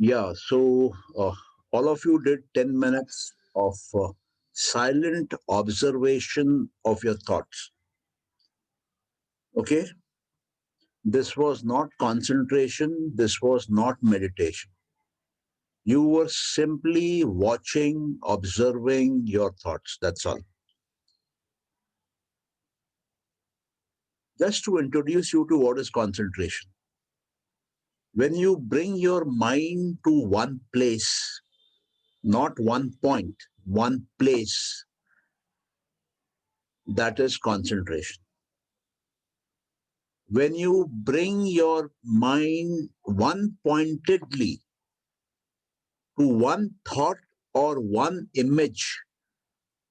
Yeah, so all of you did 10 minutes of silent observation of your thoughts. Okay? This was not concentration, this was not meditation. You were simply watching, observing your thoughts. That's all. Just to introduce you to what is concentration. When you bring your mind to one place, not one point, one place, that is concentration. When you bring your mind one pointedly to one thought or one image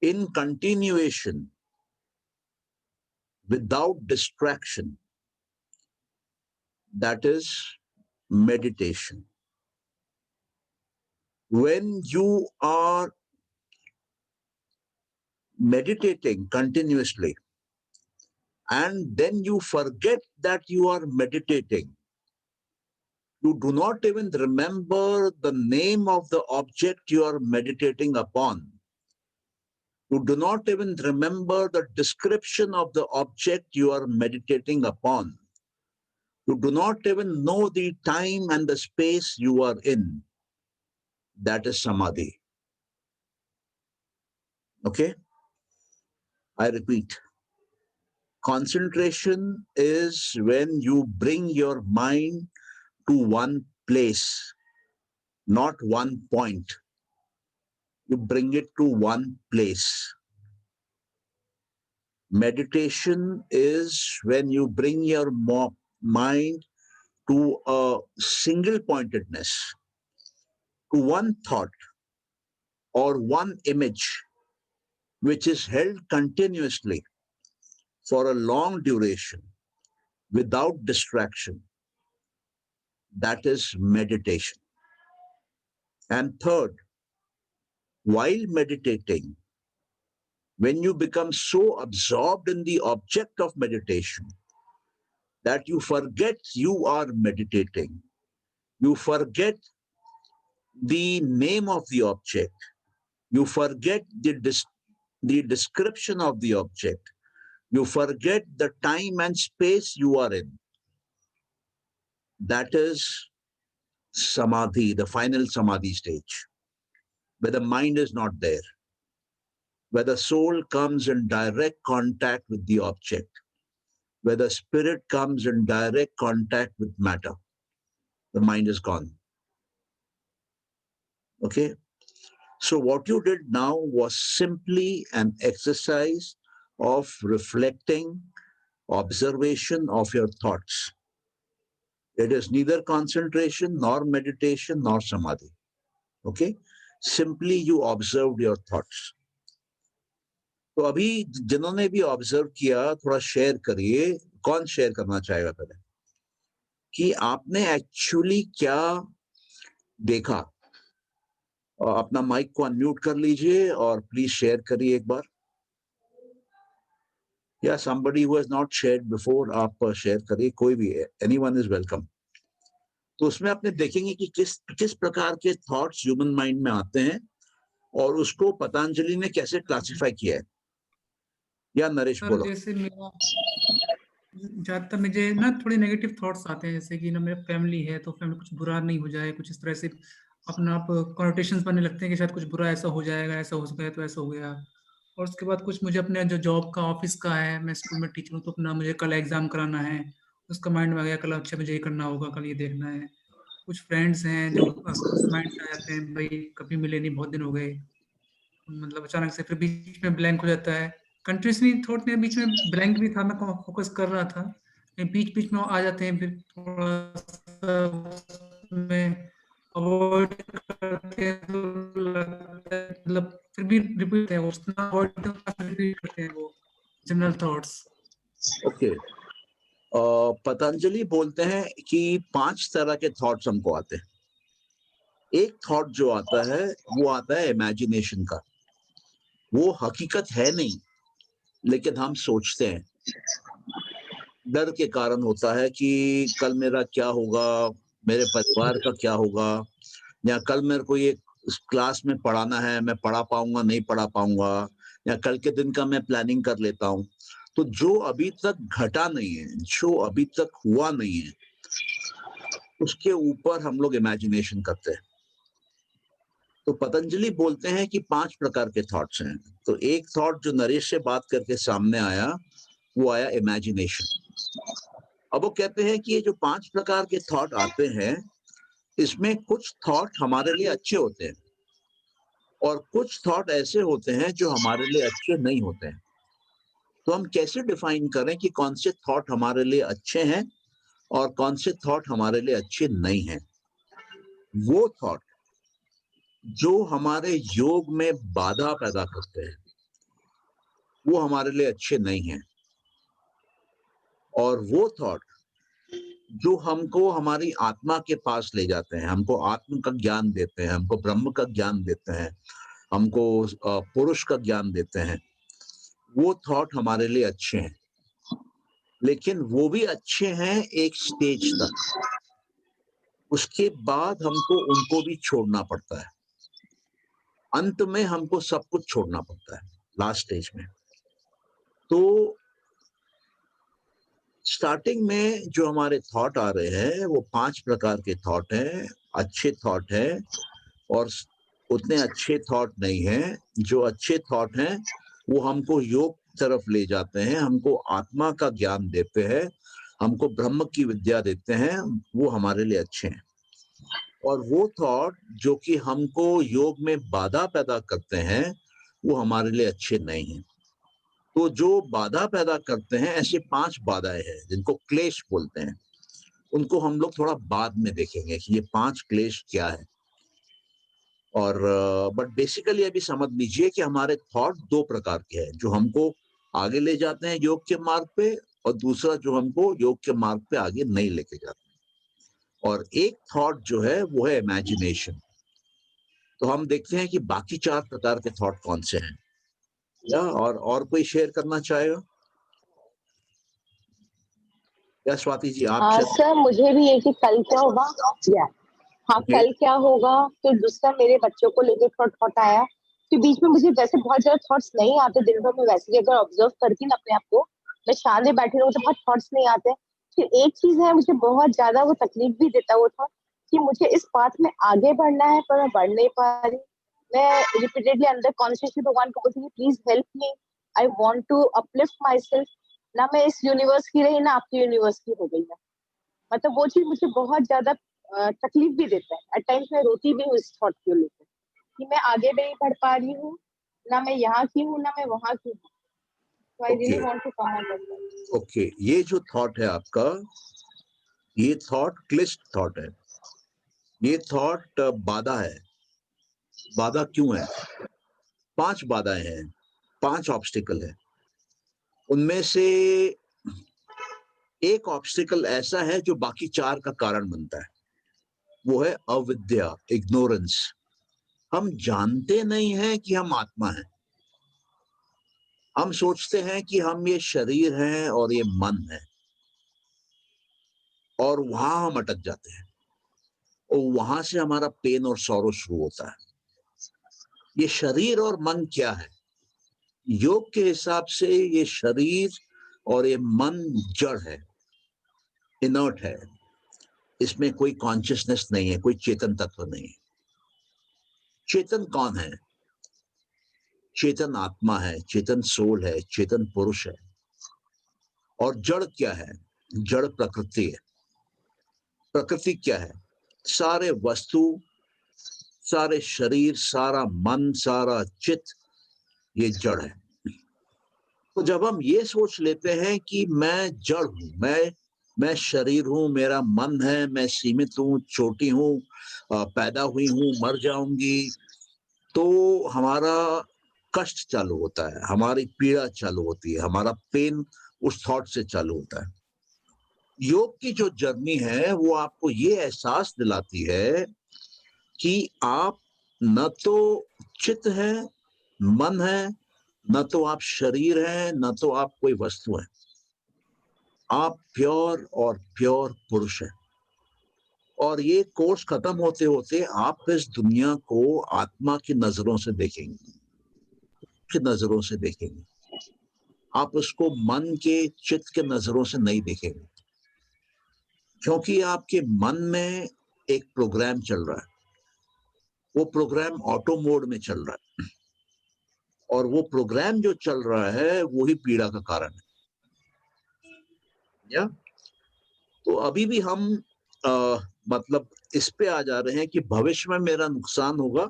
in continuation without distraction, that is meditation. When you are meditating continuously and then you forget that you are meditating, you do not even remember the name of the object you are meditating upon. You do not even remember the description of the object you are meditating upon. You do not even know the time and the space you are in. That is samadhi. Okay? I repeat. Concentration is when you bring your mind to one place, not one point. You bring it to one place. Meditation is when you bring your mind to a single pointedness, to one thought or one image which is held continuously for a long duration without distraction. That is meditation. And third, while meditating, when you become so absorbed in the object of meditation that you forget you are meditating, you forget the name of the object, you forget the description of the object, you forget the time and space you are in. That is samadhi, the final samadhi stage, where the mind is not there, where the soul comes in direct contact with the object, where the spirit comes in direct contact with matter. The mind is gone. Okay? So, what you did now was simply an exercise of reflecting, observation of your thoughts. It is neither concentration, nor meditation, nor samadhi. Okay? Simply you observed your thoughts. तो अभी जिन्होंने भी observe किया थोड़ा share करिए कौन share करना चाहेगा पहले कि आपने एक्चुअली क्या देखा अपना माइक को अनम्यूट कर लीजिए और प्लीज शेयर करिए एक बार या somebody who has not shared before आप शेयर करिए कोई भी है एनीवन इज वेलकम तो उसमें आपने देखेंगे कि किस किस प्रकार के थॉट्स ह्यूमन माइंड में आते हैं और उसको पतंजलि ने कैसे क्लासिफाई किया है या नरेश सर बोलो जैसे मेरा ज्यादातर मुझे ना थोड़े नेगेटिव थॉट्स आते हैं जैसे कि ना मेरा फैमिली है तो फैमिली कुछ बुरा नहीं हो जाए कुछ इस तरह से अपना आप कॉन्टेशंस बनने लगते हैं कि शायद कुछ बुरा ऐसा हो जाएगा ऐसा हो गया तो ऐसा हो गया और उसके बाद कुछ मुझे अपने जो जॉब का ऑफिस का है मैं स्कूल में टीचर हूँ तो अपना मुझे कल एग्जाम कराना है उसका माइंड में आ गया कल अच्छा मुझे ये करना होगा कल ये देखना है कुछ फ्रेंड्स हैं जो माइंड से आ जाते हैं भाई कभी मिले नहीं बहुत दिन हो गए मतलब अचानक से फिर बीच में ब्लैंक हो जाता है कंटिन्यूसली थॉट में बीच में ब्लैंक भी था मैं फोकस कर रहा था लेकिन बीच बीच में आ जाते हैं फिर थोड़ा सा में अवॉइड करते हैं तो लगता है मतलब फिर भी रिपीट है वो उतना अवॉइड रिपीट करते हैं वो जनरल थॉट्स ओके पतंजलि बोलते हैं कि 5 तरह के थॉट्स हमको आते हैं एक थॉट जो आता है वो आता है इमेजिनेशन का वो हकीकत है नहीं लेकिन हम सोचते हैं डर के कारण होता है कि कल मेरा क्या होगा मेरे परिवार का क्या होगा या कल मेरे को ये क्लास में पढ़ाना है, मैं पढ़ा पाऊँगा, नहीं पढ़ा पाऊँगा, या कल के दिन का मैं प्लानिंग कर लेता हूँ। तो जो अभी तक घटा नहीं है, जो अभी तक हुआ नहीं है, उसके ऊपर हम लोग इमेजिनेशन करते हैं। तो पतंजलि बोलते हैं कि 5 प्रकार के थॉट्स हैं। तो एक थॉट जो नरेश से बात करके सामने आया, वो आया इमेजिनेशन। अब वो कहते हैं कि ये जो 5 प्रकार के थॉट आते हैं, इसमें कुछ थॉट हमारे लिए अच्छे होते हैं और कुछ थॉट ऐसे होते हैं जो हमारे लिए अच्छे नहीं होते हैं। तो हम कैसे डिफाइन करें कि कौन से थॉट हमारे लिए अच्छे हैं और कौन से थॉट हमारे लिए अच्छे नहीं हैं? वो थॉट जो हमारे योग में बाधा पैदा करते हैं, वो हमारे लिए अच्छे नहीं हैं। और वो थॉट जो हमको हमारी आत्मा के पास ले जाते हैं, हमको आत्म का ज्ञान देते हैं, हमको ब्रह्म का ज्ञान देते हैं, हमको पुरुष का ज्ञान देते हैं, वो थॉट हमारे लिए अच्छे हैं। लेकिन वो भी अच्छे हैं एक स्टेज तक। उसके बाद हमको उनको भी छोड़ना पड़ता है। अंत में हमको सब कुछ छोड़ना पड़ता है, लास्ट स्टेज में। तो स्टार्टिंग में जो हमारे थॉट आ रहे हैं, वो 5 प्रकार के थॉट हैं, अच्छे थॉट हैं और उतने अच्छे थॉट नहीं हैं। जो अच्छे थॉट हैं, वो हमको योग की तरफ ले जाते हैं, हमको आत्मा का ज्ञान देते हैं, हमको ब्रह्म की विद्या देते हैं, वो हमारे लिए अच्छे हैं। और वो थॉट जो कि हमको योग में बाधा पैदा करते हैं, वो हमारे लिए अच्छे नहीं हैं। तो जो बाधा पैदा करते हैं, ऐसे 5 बाधाएँ हैं, जिनको क्लेश बोलते हैं। उनको हम लोग थोड़ा बाद में देखेंगे कि ये 5 क्लेश क्या है। और बट बेसिकली अभी समझ लीजिए कि हमारे थॉट 2 प्रकार के हैं, जो हमको आगे ले जाते हैं योग के मार्ग पे और दूसरा जो हमको योग के मार्ग पे आगे नहीं लेके जाते। और एक थॉट जो है वो है इमेजिनेशन। तो हम देखते हैं कि बाकी 4 प्रकार के थॉट कौन से हैं। या और कोई शेयर करना चाहेगा? या स्वाति जी आप हाँ शायद सर, मुझे भी ये कि कल क्या होगा या हाँ, ओके, कल क्या होगा, तो दूसरा मेरे बच्चों को लेके थोड़ा थॉट आया कि बीच में मुझे वैसे बहुत ज्यादा थॉट्स नहीं आते दिन भर में, वैसे भी अगर ऑब्जर्व करती ना अपने आप को, मैं शांत बैठी रहूँ तो बहुत थॉट्स नहीं आते। फिर एक चीज है, मुझे बहुत ज्यादा वो तकलीफ भी देता है वो थॉट कि मुझे इस पाथ में आगे बढ़ना है पर मैं बढ़ नहीं पा रही। मैं रिपीटेडली अंदर कॉन्शियसली भगवान को बोलती हूँ please help me, I want to uplift my self. ना मैं इस यूनिवर्स की रही ना आपकी यूनिवर्स की हो गई है। मतलब वो चीज मुझे बहुत ज्यादा तकलीफ भी देता है। एट टाइम्स मैं रोती भी हूँ इस थॉट को लेकर कि मैं आगे नहीं बढ़ पा रही हूँ, ना मैं यहाँ की हूँ ना मैं वहां की हूँ। तो I really okay, want to come out of that. Okay. ये जो थॉट है आपका, ये थॉट क्लिष्ट थॉट है। ये थॉट बाधा है। बाधा क्यों है? 5 बाधाएँ हैं, 5 ऑब्स्टिकल है। उनमें से एक ऑब्स्टिकल ऐसा है जो बाकी 4 का कारण बनता है। वो है अविद्या, इग्नोरेंस। हम जानते नहीं हैं कि हम आत्मा हैं। हम सोचते हैं कि हम ये शरीर हैं और ये मन है और वहाँ हम अटक जाते हैं और वहाँ से हमारा पेन और सॉरो शुरू होता है। ये शरीर और मन क्या है? योग के हिसाब से ये शरीर और ये मन जड़ है, इनर्ट है। इसमें कोई कॉन्शियसनेस नहीं है, कोई चेतन तत्व नहीं है। चेतन कौन है? चेतन आत्मा है, चेतन सोल है, चेतन पुरुष है। और जड़ क्या है? जड़ प्रकृति है। प्रकृति क्या है? सारे वस्तु, सारे शरीर, सारा मन, सारा चित्त, ये जड़ है। तो जब हम ये सोच लेते हैं कि मैं जड़ हूं, मैं शरीर हूं, मेरा मन है, मैं सीमित हूं, छोटी हूं, पैदा हुई हूं, मर जाऊंगी, तो हमारा कष्ट चालू होता है, हमारी पीड़ा चालू होती है, हमारा पेन उस थॉट से चालू होता है। योग की जो जर्नी है वो आपको ये एहसास दिलाती है कि आप न तो चित्त है, मन है, न तो आप शरीर हैं, न तो आप कोई वस्तु हैं। आप प्योर और प्योर पुरुष हैं और ये कोर्स खत्म होते होते आप इस दुनिया को आत्मा की नजरों से देखेंगे, की नजरों से देखेंगे। आप उसको मन के, चित्त के नजरों से नहीं देखेंगे, क्योंकि आपके मन में एक प्रोग्राम चल रहा है। वो प्रोग्राम ऑटो मोड में चल रहा है, और वो प्रोग्राम जो चल रहा है वही पीड़ा का कारण है। या तो अभी भी हम मतलब इस पे आ जा रहे हैं कि भविष्य में मेरा नुकसान होगा,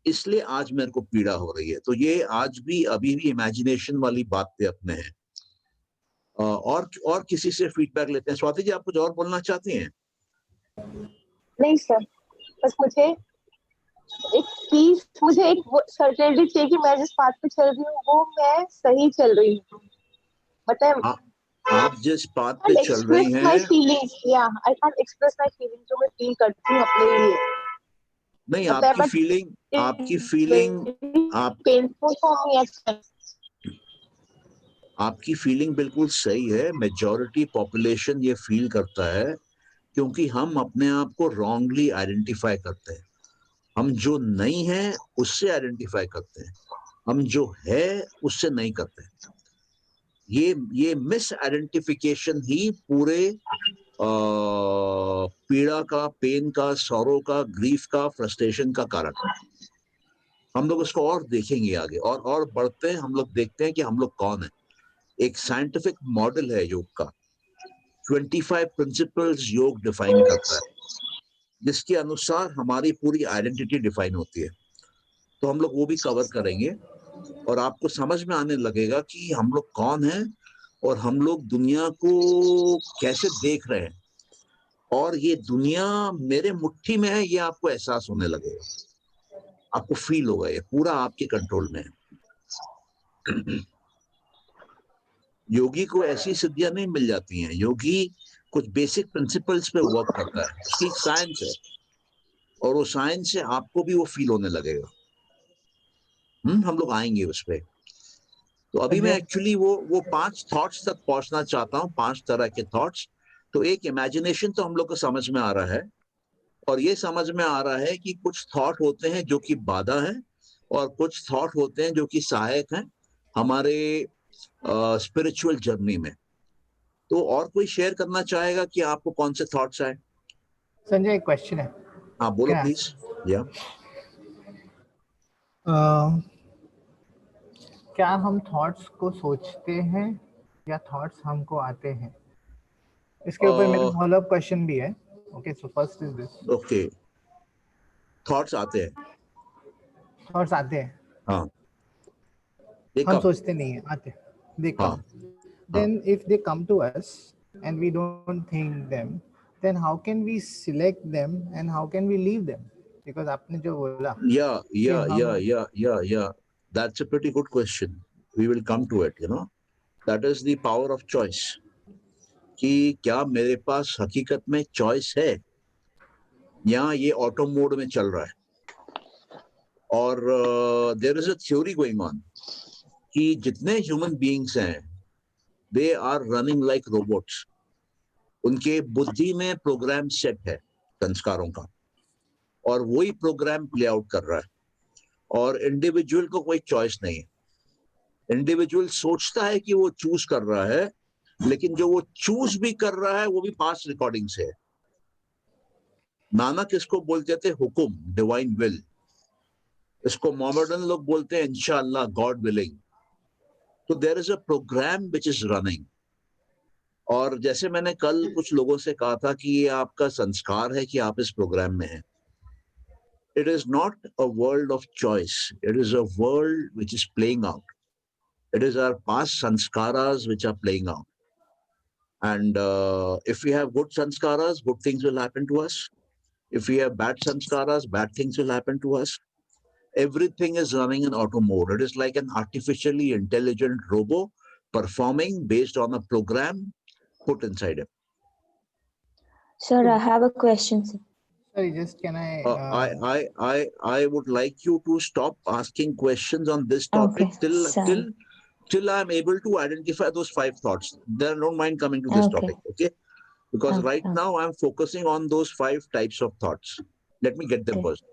इसलिए आज मेरे को पीड़ा हो रही है। तो ये आज भी अभी भी इमेजिनेशन वाली बात पे अपने हैं। और किसी से फीडबैक लेते हैं। स्वाति जी, आप कुछ और बोलना चाहती हैं? नहीं सर, बस मुझे एक पीस, मुझे एक सर्टेनिटी चाहिए कि मैं जिस पाथ पे चल रही हूँ वो मैं सही चल रही हूँ। मतलब आप जिस पाथ पे can't चल express रही my हैं, feelings. Yeah, I can't express my feelings जो मैं फील करती हूँ अपने लिए। नहीं, मतलब आपकी फीलिंग आप पेनफुल फॉर मी एक्चुअली। आपकी फीलिंग बिल्कुल सही है। मेजॉरिटी पॉपुलेशन ये फील करता है, क्योंकि हम अपने आप को रॉन्गली आइडेंटिफाई करते हैं। हम जो नहीं है उससे आइडेंटिफाई करते हैं, हम जो है उससे नहीं करते। ये मिस आइडेंटिफिकेशन ही पूरे पीड़ा का, पेन का, सौरो का, ग्रीफ का, फ्रस्ट्रेशन का कारण है। हम लोग उसको और देखेंगे आगे, और बढ़ते हैं। हम लोग देखते हैं कि हम लोग कौन है। एक साइंटिफिक मॉडल है योग का, 25 प्रिंसिपल्स योग डिफाइन करता है, जिसके अनुसार हमारी पूरी आइडेंटिटी डिफाइन होती है। तो हम लोग वो भी कवर करेंगे, और आपको समझ में आने लगेगा कि हम लोग कौन हैं और हम लोग दुनिया को कैसे देख रहे हैं, और ये दुनिया मेरे मुट्ठी में है, ये आपको एहसास होने लगेगा। आपको फील होगा ये पूरा आपके कंट्रोल में है। योगी को ऐसी सिद्धियां नहीं मिल जाती हैं। योगी कुछ बेसिक प्रिंसिपल्स पे वर्क करता है, उसकी साइंस है, और वो साइंस से आपको भी वो फील होने लगेगा। हम लोग आएंगे उस पे। तो अभी मैं एक्चुअली वो 5 थॉट्स तक पहुंचना चाहता हूँ, 5 तरह के थॉट्स। तो एक इमेजिनेशन तो हम लोग को समझ में आ रहा है, और ये समझ में आ रहा है कि कुछ थॉट होते हैं जो कि बाधा है, और कुछ थॉट होते हैं जो कि सहायक हैं हमारे स्पिरिचुअल जर्नी में। तो और कोई शेयर करना चाहेगा कि आपको कौन से थॉट्स आए? संजय, एक क्वेश्चन है। हाँ, बोलो प्लीज। या क्या हम थॉट्स को सोचते हैं या थॉट्स हमको आते हैं? इसके ऊपर मेरा फॉलोअप क्वेश्चन भी है। Okay, so first is this. Okay, thoughts आते हैं। थॉट्स आते हैं, हाँ, हम सोचते नहीं है, आते हैं, they come. Then if they come to us and we don't think them, then how can we select them and how can we leave them? Because आपने जो बोला, yeah, that's a pretty good question. We will come to it, that is the power of choice, कि क्या मेरे पास हकीकत में choice है, या ये ऑटो मोड में चल रहा है। और there is a theory going on कि जितने ह्यूमन बीइंग्स हैं, they are running like robots. उनके बुद्धि में प्रोग्राम सेट है संस्कारों का, और वही प्रोग्राम प्ले आउट कर रहा है, और इंडिविजुअल को कोई चॉइस नहीं है। इंडिविजुअल सोचता है कि वो चूज कर रहा है, लेकिन जो वो चूज भी कर रहा है वो भी पास्ट रिकॉर्डिंग से है। नानक इसको बोलते थे हुकुम, डिवाइन विल। इसको मोहम्मदन लोग बोलते हैं इंशाअल्लाह, गॉड विलिंग। तो there is a program which is running. और जैसे मैंने कल कुछ लोगों से कहा था कि ये आपका संस्कार है कि आप इस प्रोग्राम में हैं। It is not a world of choice, it is a world which is playing out. It is our past sanskaras which are playing out. And if we have good sanskaras, good things will happen to us. If we have bad sanskaras, bad things will happen to us. Everything is running in auto mode. It is like an artificially intelligent robot performing based on a program put inside him. Sir, I have a question, sir. Sorry, just can I would like you to stop asking questions on this topic till I'm able to identify those 5 thoughts. Then I don't mind coming to this topic. Okay. Because Okay. right now I'm focusing on those 5 types of thoughts. Let me get them Okay. first.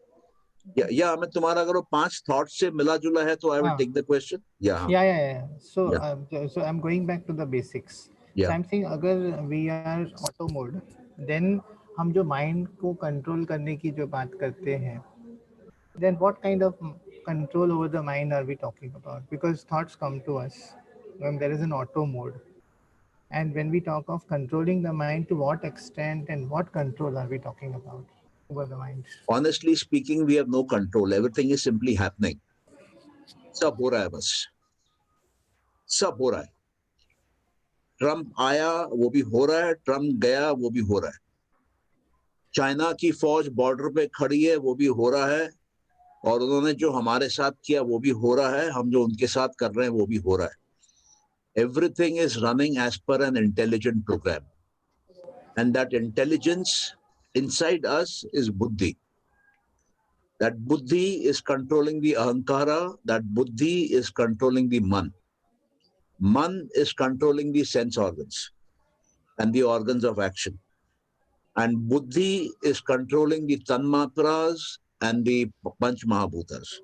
Yeah, मैं तुम्हारा अगर वो 5 thoughts से मिला जुला है तो I will take the question. Yeah. Yeah. So, Yeah. so I'm going back to the basics. Yeah. So I'm saying अगर we are auto mode, then हम जो mind को control करने की जो बात करते हैं, then what kind of control over the mind are we talking about? Because thoughts come to us when there is an auto mode. And when we talk of controlling the mind, to what extent and what control are we talking about over the mind? Honestly speaking, we have no control. Everything is simply happening. सब हो रहा है बस. सब हो रहा है. Trump आया वो भी हो रहा है, ट्रम्प गया वो भी हो रहा है. चाइना की फौज बॉर्डर पे खड़ी है वो भी हो रहा है, और उन्होंने जो हमारे साथ किया वो भी हो रहा है, हम जो उनके साथ कर रहे हैं वो भी हो रहा है. Everything is running as per an intelligent program, and that intelligence inside us is buddhi. That buddhi is controlling the ahankara, that buddhi is controlling the man. Man is controlling the sense organs and the organs of action. And buddhi is controlling the tanmatras and the panch mahabhutas.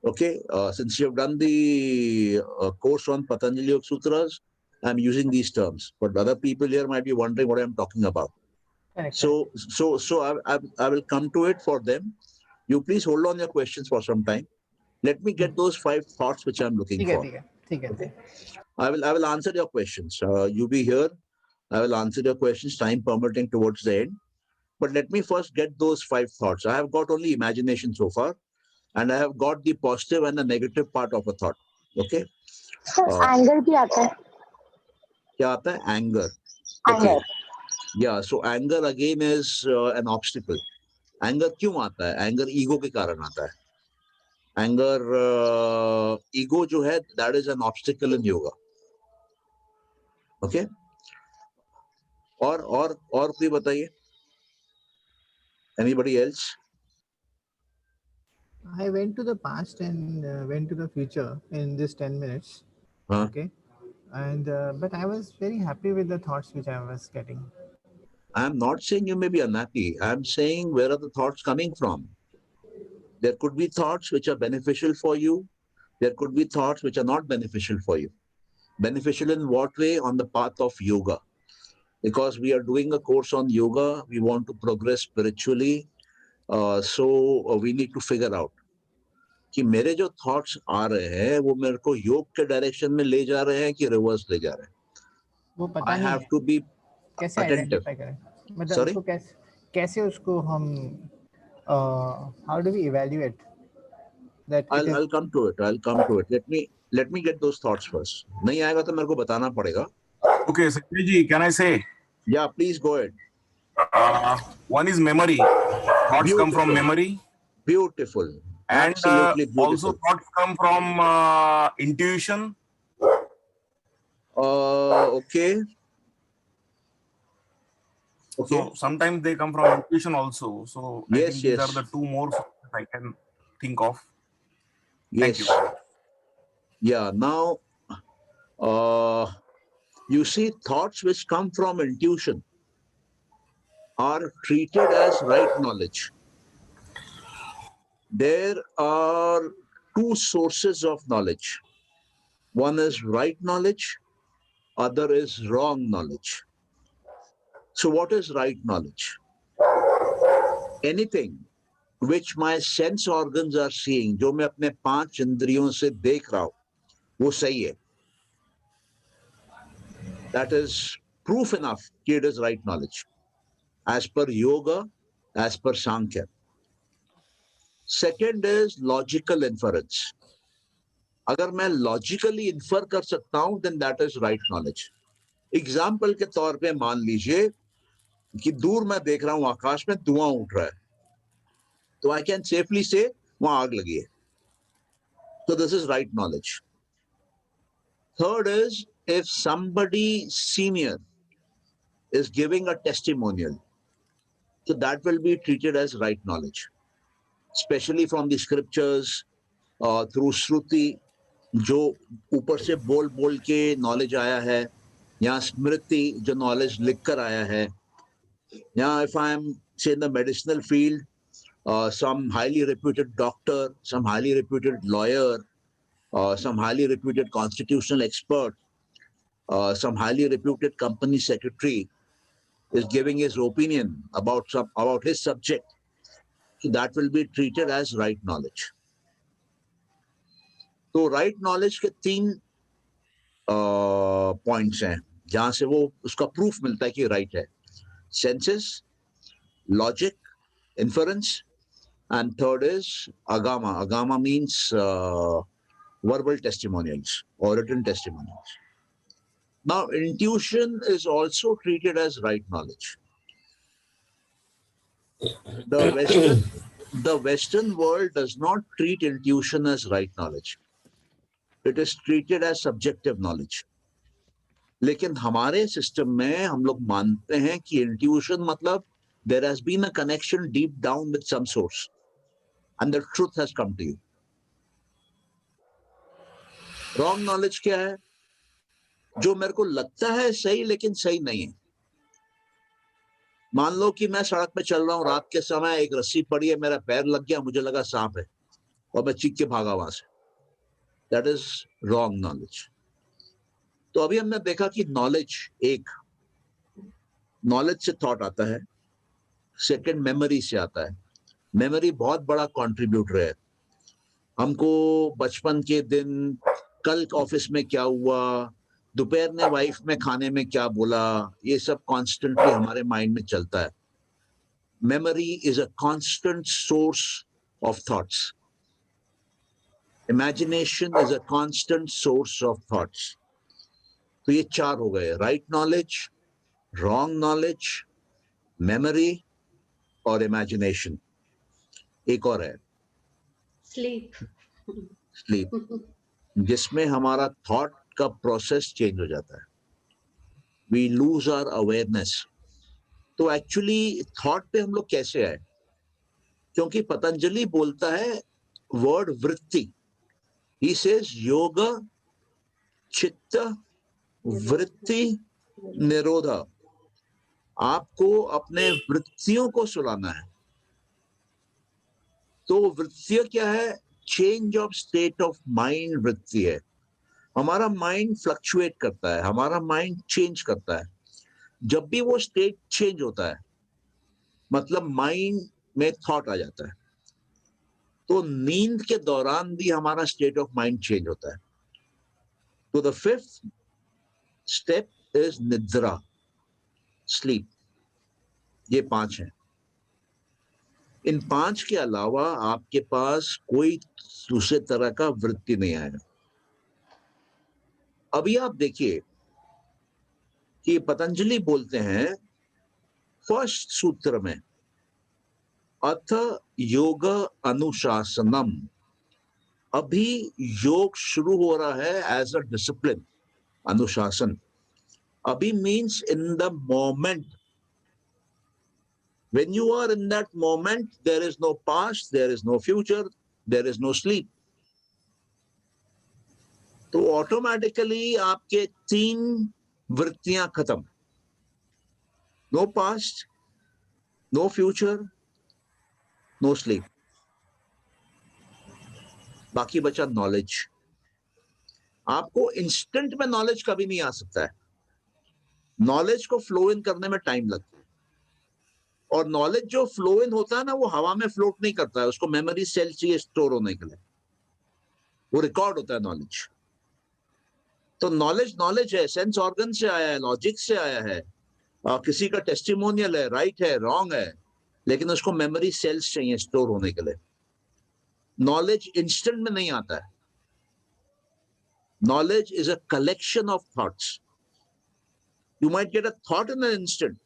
Okay, since you have done the course on Patanjali Yoga Sutras, I'm using these terms, but other people here might be wondering what I'm talking about. Correct. So I will come to it for them. You please hold on your questions for some time. Let me get those 5 thoughts which I'm looking for. ठीक है. Okay. I will answer your questions. You be here. I will answer your questions, time permitting, towards the end. But let me first get those 5 thoughts. I have got only imagination so far, and I have got the positive and the negative part of a thought. Okay. Sir anger भी आता है. क्या आता है? Anger. Anger. Okay. Yeah. So anger again is an obstacle. Anger क्यों आता है? Anger ego के कारण आता है. Anger, ego जो है, that is an obstacle in yoga. Okay. और कोई बताइए. Anybody else? I went to the past and went to the future in this 10 minutes. Huh? Okay. And but I was very happy with the thoughts which I was getting. I'm not saying you may be unhappy. I'm saying where are the thoughts coming from? There could be thoughts which are beneficial for you. There could be thoughts which are not beneficial for you. Beneficial in what way? On the path of yoga. Because we are doing a course on yoga, we want to progress spiritually. So we need to figure out कि मेरे जो thoughts आ रहे हैं वो मेरे को योग के डायरेक्शन में ले जा रहे हैं कि रिवर्स ले जा रहे हैं. वो पता I नहीं have है. to be कैसे attentive. आइडेंटिफाई करें? मतलब Sorry? उसको कैसे उसको हम how do we evaluate that it is? I'll come to it. Let me get those thoughts first. नहीं आएगा तो मेरे को बताना पड़ेगा. Okay, Sanjay ji, can I say? Yeah, please go ahead. One is memory. Thoughts come from memory. Beautiful. And Absolutely beautiful. also thoughts come from intuition. Okay. So sometimes they come from intuition also. So I think these are the 2 more sources I can think of. Yes. Thank you. Yeah. Now, you see, thoughts which come from intuition are treated as right knowledge. There are 2 sources of knowledge. One is right knowledge, other is wrong knowledge. So what is right knowledge? Anything which my sense organs are seeing, जो मैं अपने 5 इंद्रियों से देख रहा हूं, वो सही है. That is proof enough कि it is right knowledge. As per yoga, as per Sankhya. Second is logical inference. अगर मैं logically infer कर सकता हूं, then that is right knowledge. Example के तौर पे मान लीजिए कि दूर मैं देख रहा हूं आकाश में धुआं उठ रहा है, तो I can safely say वहां आग लगी है. So this is right knowledge. Third is if somebody senior is giving a testimonial, so that will be treated as right knowledge, especially from the scriptures, through Shruti, जो ऊपर से बोल बोल के knowledge आया है, यहाँ स्मृति जो नॉलेज लिख कर आया है, यहाँ if I am say in the medicinal field, some highly reputed doctor, some highly reputed lawyer, some highly reputed constitutional expert, some highly reputed company secretary is giving his opinion about his subject, so that will be treated as right knowledge. तो right knowledge के 3 points हैं जहां से वो उसका proof मिलता है कि राइट है. Senses, logic, inference, and third is agama. Agama means verbal testimonials or written testimonials. Now, intuition is also treated as right knowledge. The Western world does not treat intuition as right knowledge. It is treated as subjective knowledge. लेकिन हमारे system में हम लोग मानते हैं कि intuition मतलब there has been a connection deep down with some source. And the truth has come to you. Wrong knowledge क्या है? जो मेरे को लगता है सही लेकिन सही नहीं है. मान लो कि मैं सड़क पे चल रहा हूँ, रात के समय एक रस्सी पड़ी है, मेरा पैर लग गया, मुझे लगा सांप है और मैं चीख के भागा वहां से. That is wrong knowledge. तो अभी हमने देखा कि नॉलेज से थॉट आता है, सेकंड मेमोरी से आता है. मेमोरी बहुत बड़ा कंट्रीब्यूटर है. हमको बचपन के दिन, कल ऑफिस में क्या हुआ, दोपहर ने वाइफ में खाने में क्या बोला, ये सब कॉन्स्टेंटली हमारे माइंड में चलता है. Memory is a constant source of thoughts. Imagination is a constant source of thoughts. तो ये 4 हो गए: right knowledge, wrong knowledge, memory और इमेजिनेशन. एक और है स्लीप, जिसमें हमारा थॉट का प्रोसेस चेंज हो जाता है. We lose our awareness. तो एक्चुअली थॉट पे हम लोग कैसे आए? क्योंकि पतंजलि बोलता है वर्ड वृत्ति. ही सेज योग चित्त वृत्ति निरोध. आपको अपने वृत्तियों को सुलाना है. तो वृत्तियां क्या है? Change of state of mind वृत्ति है. हमारा माइंड फ्लक्चुएट करता है, हमारा माइंड चेंज करता है. जब भी वो स्टेट चेंज होता है मतलब माइंड में थॉट आ जाता है. तो नींद के दौरान भी हमारा स्टेट ऑफ माइंड चेंज होता है. तो द 5th स्टेप इज निद्रा, स्लीप. ये 5 हैं. इन 5 के अलावा आपके पास कोई दूसरे तरह का वृत्ति नहीं आएगा. अभी आप देखिए कि पतंजलि बोलते हैं फर्स्ट सूत्र में, अथ योग अनुशासनम. अभी योग शुरू हो रहा है एज अ डिसिप्लिन, अनुशासन. अभी means in the moment. When you are in that moment, there is no past, there is no future, there is no sleep. तो ऑटोमेटिकली आपके 3 वृत्तियां खत्म. No past, no future, no sleep. बाकी बचा knowledge. आपको instant में knowledge कभी नहीं आ सकता है. नॉलेज को फ्लो इन करने में टाइम लगता है. और नॉलेज जो फ्लो इन होता है ना, वो हवा में फ्लोट नहीं करता है. उसको मेमोरी सेल चाहिए स्टोर होने के लिए. वो रिकॉर्ड होता है नॉलेज. तो नॉलेज है, सेंस ऑर्गन से आया है, लॉजिक से आया है, किसी का टेस्टिमोनियल है, राइट है, रॉन्ग है, लेकिन उसको मेमोरी सेल्स चाहिए स्टोर होने के लिए. नॉलेज इंस्टेंट में नहीं आता है. Knowledge is a collection of thoughts. You might get a thought in an instant,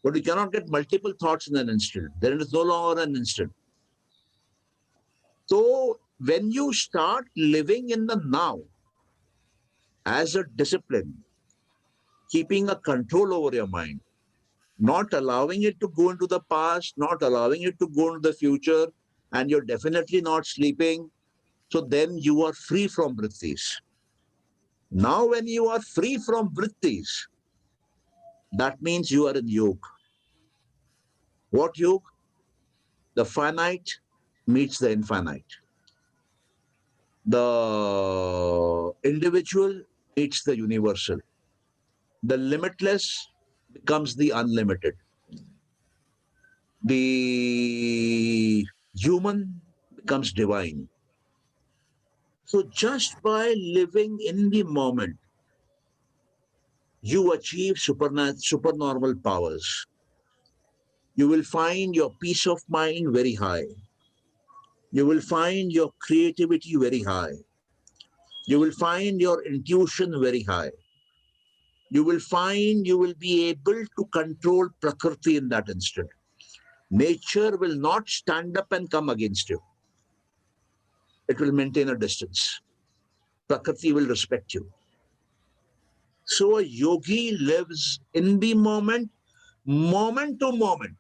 but you cannot get multiple thoughts in an instant. Then it is no longer an instant. So when you start living in the now as a discipline, keeping a control over your mind, not allowing it to go into the past, not allowing it to go into the future, and you're definitely not sleeping, so then you are free from vrittis. Now when you are free from vrittis, that means you are in yoga. What yoga? The finite meets the infinite. The individual meets the universal. The limitless becomes the unlimited. The human becomes divine. So just by living in the moment, you achieve supernormal powers. You will find your peace of mind very high. You will find your creativity very high. You will find your intuition very high. You will find you will be able to control Prakriti in that instant. Nature will not stand up and come against you. It will maintain a distance. Prakriti will respect you. So a yogi lives in the moment, moment to moment.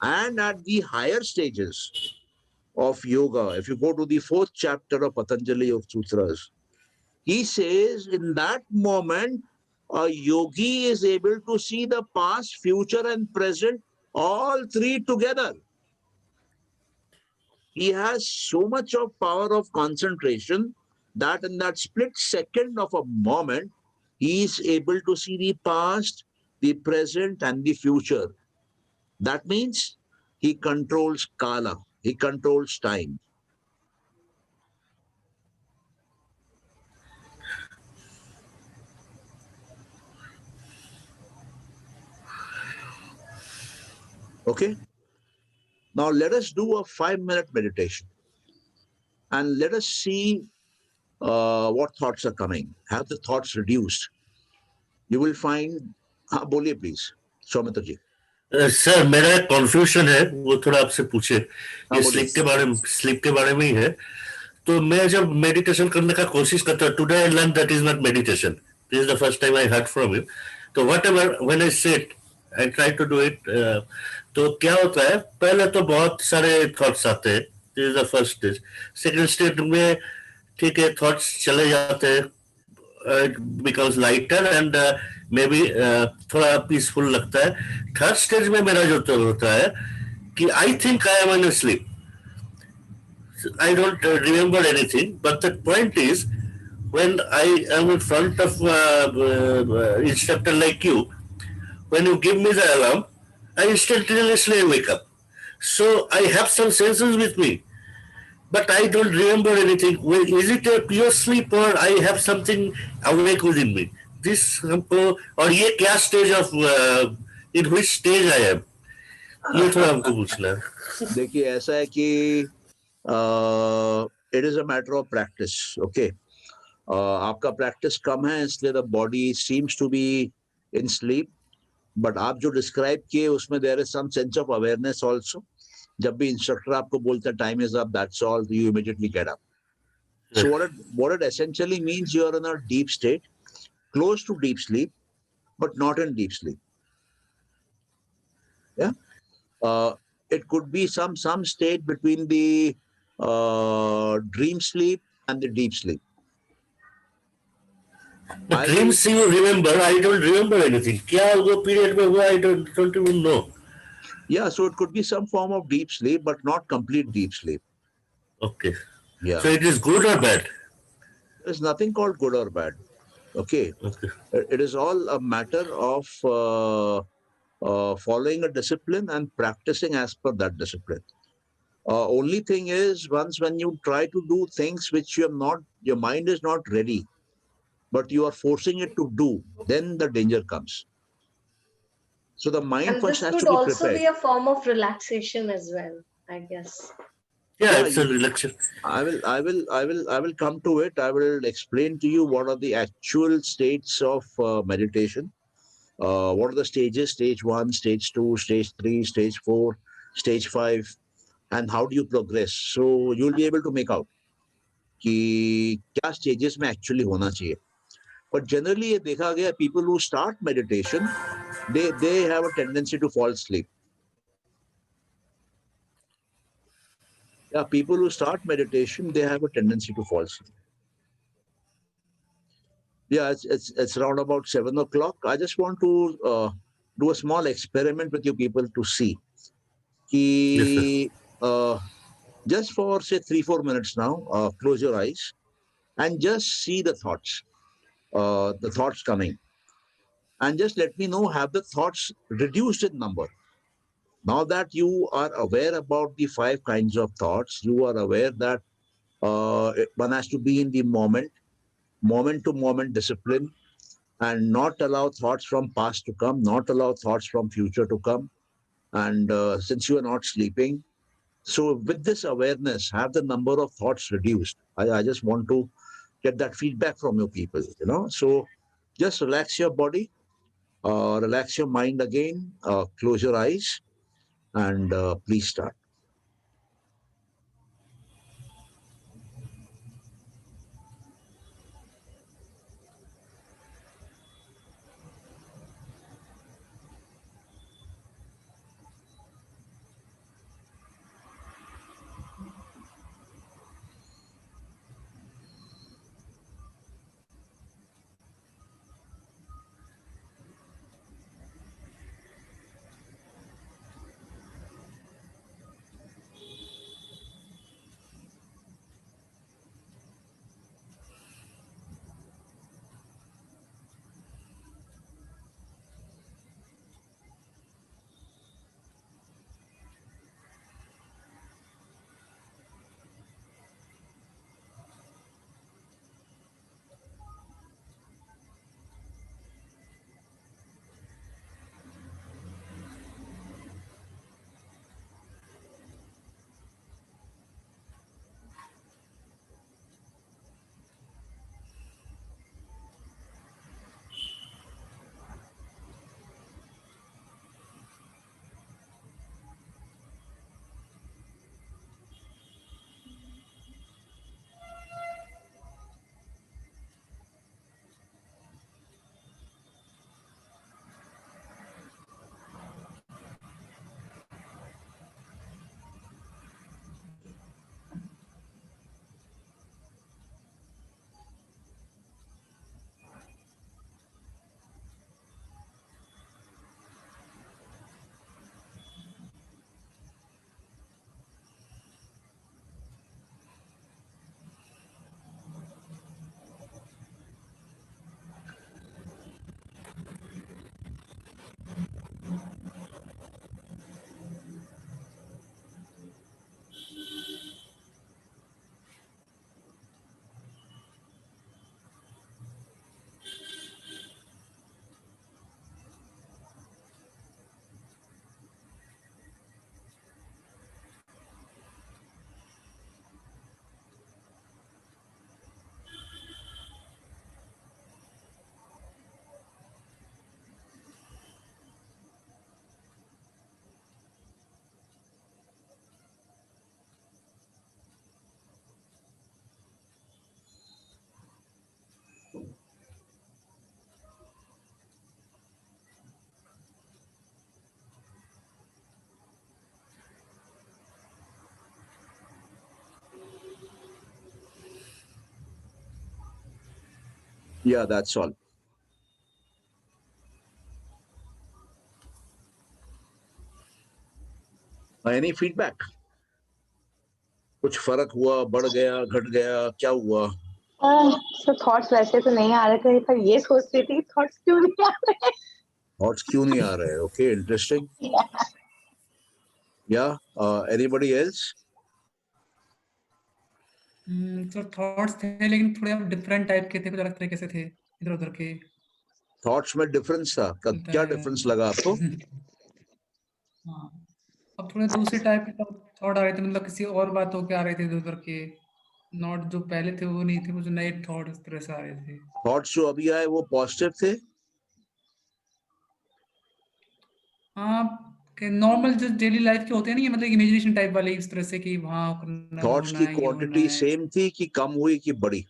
And at the higher stages of yoga, if you go to the 4th chapter of Patanjali Yoga Sutras, he says in that moment, a yogi is able to see the past, future, and present, all three together. He has so much of power of concentration that in that split second of a moment, he is able to see the past, the present, and the future. That means he controls Kala, he controls time. Okay? Now let us do a 5-minute meditation and let us see what thoughts are coming. Have the thoughts reduced. You will find, बोलिए please, Soumitra ji. Sir मेरा एक confusion है, वो थोड़ा आपसे पूछे. ये sleep के बारे में ही है. तो मैं जब मेडिटेशन करने का कोशिश करता हूँ, today I learn that is not meditation. This is the first time I heard from you. तो whatever when I sit I try to do it. तो क्या होता है, पहले तो बहुत सारे थॉट्स आते हैं. This is the first stage. Second stage में ठीक है, थॉट्स चले जाते हैं, it becomes lighter and may be थोड़ा पीसफुल लगता है. थर्ड स्टेज में मेरा जो होता है कि I think I am in sleep. I don't remember anything, but the point is, when I am in front of instructor like you, when you give me the alarm, I instantaneously wake up. So I have some senses with me, but I don't remember anything. Well, is it a pure sleep or I have something awake within me? This और ये क्या stage of in which stage I am? ये थोड़ा हमको पूछना है. देखिए ऐसा है कि it is a matter of practice. Okay, आपका practice कम है, इसलिए the body seems to be in sleep. But आप जो describe किए उसमें there is some sense of awareness also. जब भी instructor आपको बोलता है time is up, that's all, you immediately get up. So what it essentially means, you are in a deep state, close to deep sleep, but not in deep sleep. Yeah, it could be some state between the dream sleep and the deep sleep. The dreams you remember, I don't remember anything. क्या वो period में हुआ, I don't even know. Yeah, so it could be some form of deep sleep, but not complete deep sleep. Okay. Yeah. So it is good or bad? There's nothing called good or bad. Okay. It is all a matter of following a discipline and practicing as per that discipline. Only thing is, once when you try to do things which your mind is not ready, but you are forcing it to do, then the danger comes. So the mind first has to be prepared. This could also be a form of relaxation as well, I guess. Yeah, it's a relaxation. I will come to it. I will explain to you what are the actual states of meditation. What are the stages? Stage 1, stage 2, stage 3, stage 4, stage 5, and how do you progress? So you'll be able to make out कि क्या stages में actually होना चाहिए. But generally ये देखा गया, people who start meditation, they have a tendency to fall asleep. Yeah, people who start meditation, they have a tendency to fall asleep. Yeah, it's around about 7 o'clock. I just want to do a small experiment with you people to see. Just for say 3-4 minutes now, close your eyes and just see the thoughts coming, and just let me know, have the thoughts reduced in number? Now that you are aware about the 5 kinds of thoughts, you are aware that one has to be in the moment to moment discipline, and not allow thoughts from past to come, not allow thoughts from future to come. And since you are not sleeping, so with this awareness, have the number of thoughts reduced. I just want to get that feedback from you people, So just relax your body, relax your mind again, close your eyes, and please start. Yeah, that's all. Any feedback? कुछ फर्क हुआ, बढ़ गया, घट गया, क्या हुआ? Sir thoughts वैसे तो नहीं आ रहे थे, पर ये सोच रही थी थॉट्स क्यों नहीं आ रहे? Thoughts क्यों नहीं आ रहे? Okay, interesting. Yeah. Anybody else? तो थॉट्स थे लेकिन थोड़े डिफरेंट टाइप के थे, कुछ अलग तरीके से थे, इधर उधर के। थॉट्स में डिफरेंस था? क्या डिफरेंस लगा आपको? हाँ, अब थोड़े दूसरे टाइप के थॉट आ रहे थे, मतलब किसी और बातों के आ रहे थे इधर उधर के, नॉट जो पहले थे वो नहीं थे, वो जो नए थॉट इस तरह से आ रहे थे। थॉट्स जो अभी आए वो पॉजिटिव थे? हाँ, नॉर्मल जो डेली लाइफ के होते हैं ना, ये मतलब इमेजिनेशन टाइप वाले, इस तरह से कि वहाँ करना, थॉट्स की क्वांटिटी सेम थी कि कम हुई कि बढ़ी?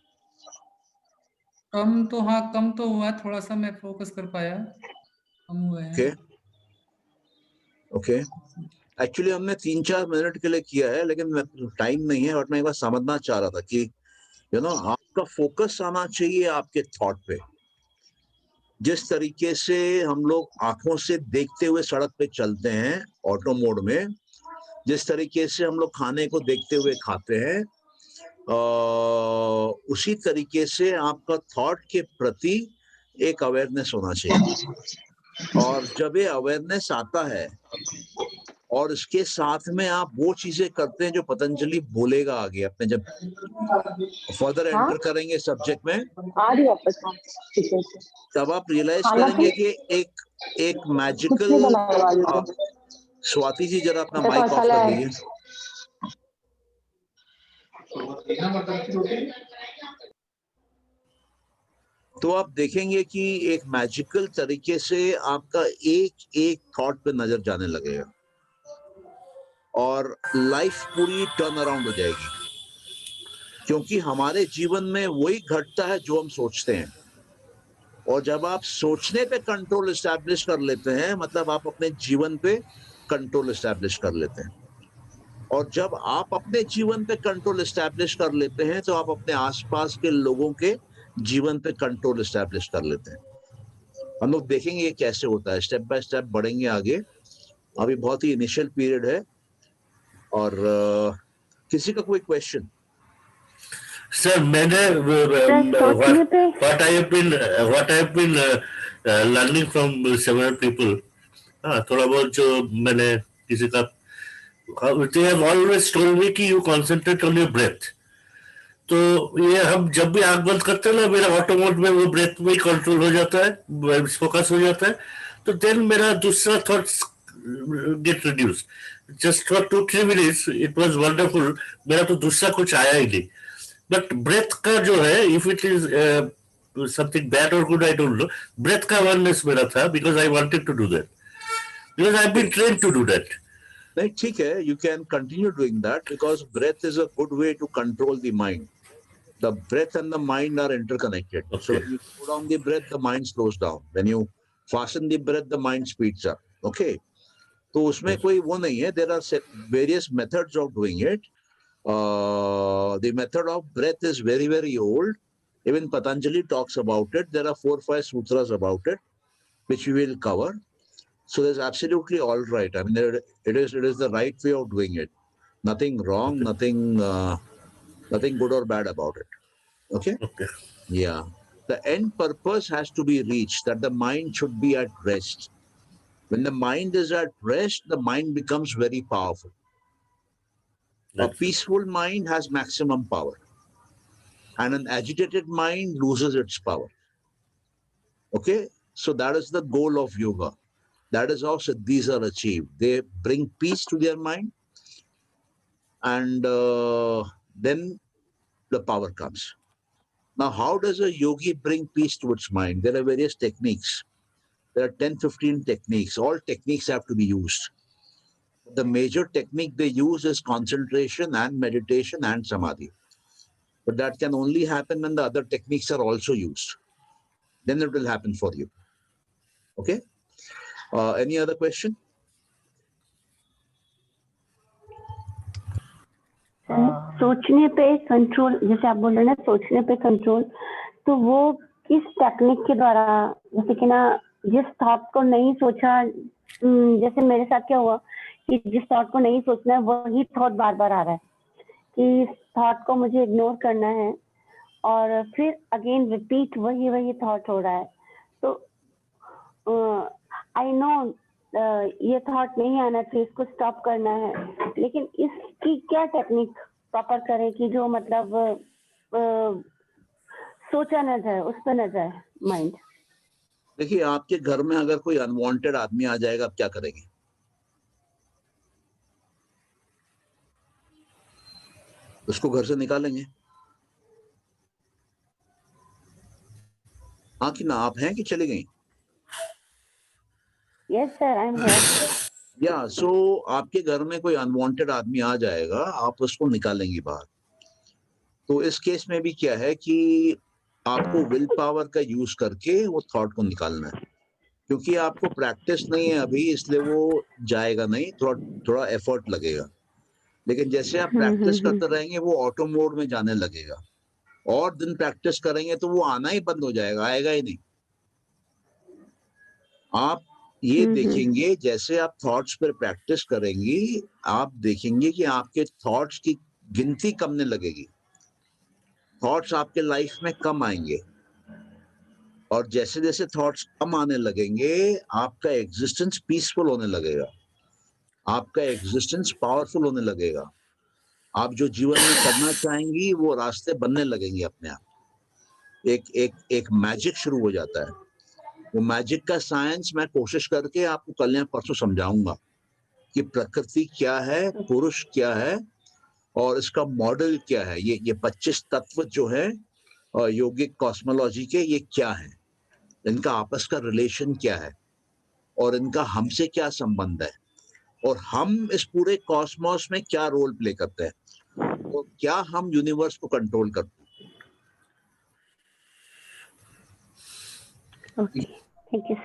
कम तो हाँ, कम तो हुआ, थोड़ा सा मैं फोकस कर पाया, कम हुए हैं। ओके। एक्चुअली हमने 3-4 मिनट के लिए किया है, लेकिन टाइम नहीं है, और मैं एक बार समझना चाह रहा था कि आपका फोकस आना चाहिए आपके थॉट पे, जिस तरीके से हम लोग आंखों से देखते हुए सड़क पे चलते हैं ऑटो मोड में, जिस तरीके से हम लोग खाने को देखते हुए खाते हैं, उसी तरीके से आपका थॉट के प्रति एक अवेयरनेस होना चाहिए। और जब ये अवेयरनेस आता है और इसके साथ में आप वो चीजें करते हैं जो पतंजलि बोलेगा आगे अपने, जब फर्दर एंटर करेंगे सब्जेक्ट में, आ रही वापस, ठीक है, तब आप रियलाइज खाना करेंगे कि एक कुछ नहीं मैजिकल। बनाने वाली हूँ। स्वाति जी जरा अपना देखो माइक ऑफ मसाला कर है। लीजिए। तो आप देखेंगे कि एक मैजिकल तरीके से आपका एक एक थॉट पे नजर जाने लगेगा और लाइफ पूरी टर्न अराउंड हो जाएगी, क्योंकि हमारे जीवन में वही घटता है जो हम सोचते हैं। और जब आप सोचने पे कंट्रोल एस्टैब्लिश कर लेते हैं, मतलब आप अपने जीवन पे कंट्रोल एस्टैब्लिश कर लेते हैं। और जब आप अपने जीवन पे कंट्रोल एस्टैब्लिश कर लेते हैं, तो आप अपने आसपास के लोगों के जीवन पे कंट्रोल एस्टैब्लिश कर लेते हैं। हम लोग देखेंगे ये कैसे होता है, स्टेप बाय स्टेप बढ़ेंगे आगे। अभी बहुत ही इनिशियल पीरियड है। और किसी का कोई क्वेश्चन? सर मैंने what I have been learning from several people, थोड़ा बहुत जो मैंने किसी का, they have always told me कि you concentrate on your breath. तो ये हम जब भी आंख बंद करते हैं ना, मेरा ऑटो मोड में वो ब्रेथ में ही कंट्रोल हो जाता है, फोकस हो जाता है। तो देन मेरा दूसरा thoughts get reduce. Just for 2-3 minutes it was wonderful, मेरा तो दूसरा कुछ आया ही नहीं। बट ब्रेथ का जो है, if it is something bad और good I don't know, breath का अवेयरनेस मेरा था, because I wanted to do that, because I have been trained to do that. नहीं, ठीक है, you can continue doing that because breath is a good way to control the mind. The breath and the mind are interconnected. Okay. So when you slow down the breath, the mind slows down. When you fasten the breath, the mind speeds up. Okay. तो उसमें कोई वो नहीं है. There are various methods of doing it. The method of breath is very, very old. Even Patanjali talks about it. There are 4-5 sutras about it, which we will cover. So that's absolutely all right. I mean, it is the right way of doing it. Nothing wrong, nothing good or bad about it. Okay? Okay. Yeah. The end purpose has to be reached, that the mind should be at rest. When the mind is at rest, the mind becomes very powerful. A peaceful mind has maximum power. And an agitated mind loses its power. Okay? So that is the goal of yoga. That is how siddhis are achieved. They bring peace to their mind, and then the power comes. Now, how does a yogi bring peace to its mind? There are various techniques. There are 10-15 techniques. All techniques have to be used. The major technique they use is concentration and meditation and samadhi. But that can only happen when the other techniques are also used. Then it will happen for you. Okay? Any other question? सोचने पे control, जैसे आप बोल रहे हैं ना, सोचने पे कंट्रोल, तो वो किस टेक्निक के द्वारा? जैसे कि ना, जिस थॉट को नहीं सोचा, जैसे मेरे साथ क्या हुआ कि जिस थॉट को नहीं सोचना है वही थॉट बार बार आ रहा है, कि इस थॉट को मुझे इग्नोर करना है और फिर अगेन रिपीट वही थॉट हो रहा है। तो आई नो ये थॉट नहीं आना चाहिए, इसको स्टॉप करना है, लेकिन इसकी क्या टेक्निक प्रॉपर करें कि जो मतलब सोचा ना जाए, उस पर ना जाए माइंड? देखिए, आपके घर में अगर कोई अनवांटेड आदमी आ जाएगा, आप क्या करेंगे? उसको घर से निकालेंगे? हाँ कि ना? आप हैं कि चली गई? Yes sir, I'm here. या सो आपके घर में कोई अनवांटेड आदमी आ जाएगा, आप उसको निकालेंगे बाहर। तो इस केस में भी क्या है कि आपको विल पावर का यूज करके वो थॉट को निकालना है, क्योंकि आपको प्रैक्टिस नहीं है अभी, इसलिए वो जाएगा नहीं, थोड़ा एफर्ट लगेगा। लेकिन जैसे आप प्रैक्टिस करते रहेंगे वो ऑटो मोड में जाने लगेगा, और दिन प्रैक्टिस करेंगे तो वो आना ही बंद हो जाएगा, आएगा ही नहीं। आप ये देखेंगे जैसे आप थॉट्स पर प्रैक्टिस करेंगी, आप देखेंगे कि आपके थॉट्स की गिनती कमने लगेगी, थॉट्स आपके लाइफ में कम आएंगे, और जैसे जैसे थॉट्स कम आने लगेंगे आपका एग्जिस्टेंस पीसफुल होने लगेगा, आपका एग्जिस्टेंस पावरफुल होने लगेगा, आप जो जीवन में करना चाहेंगी वो रास्ते बनने लगेंगे अपने आप। एक मैजिक शुरू हो जाता है। वो मैजिक का साइंस मैं कोशिश करके आपको कल या परसों समझाऊंगा कि प्रकृति क्या है, पुरुष क्या है और इसका मॉडल क्या है। ये 25 तत्व जो है योगिक कॉस्मोलॉजी के, ये क्या है, इनका आपस का रिलेशन क्या है और इनका हमसे क्या संबंध है, और हम इस पूरे कॉस्मोस में क्या रोल प्ले करते हैं, और क्या हम यूनिवर्स को कंट्रोल करते हैं। Okay, thank you.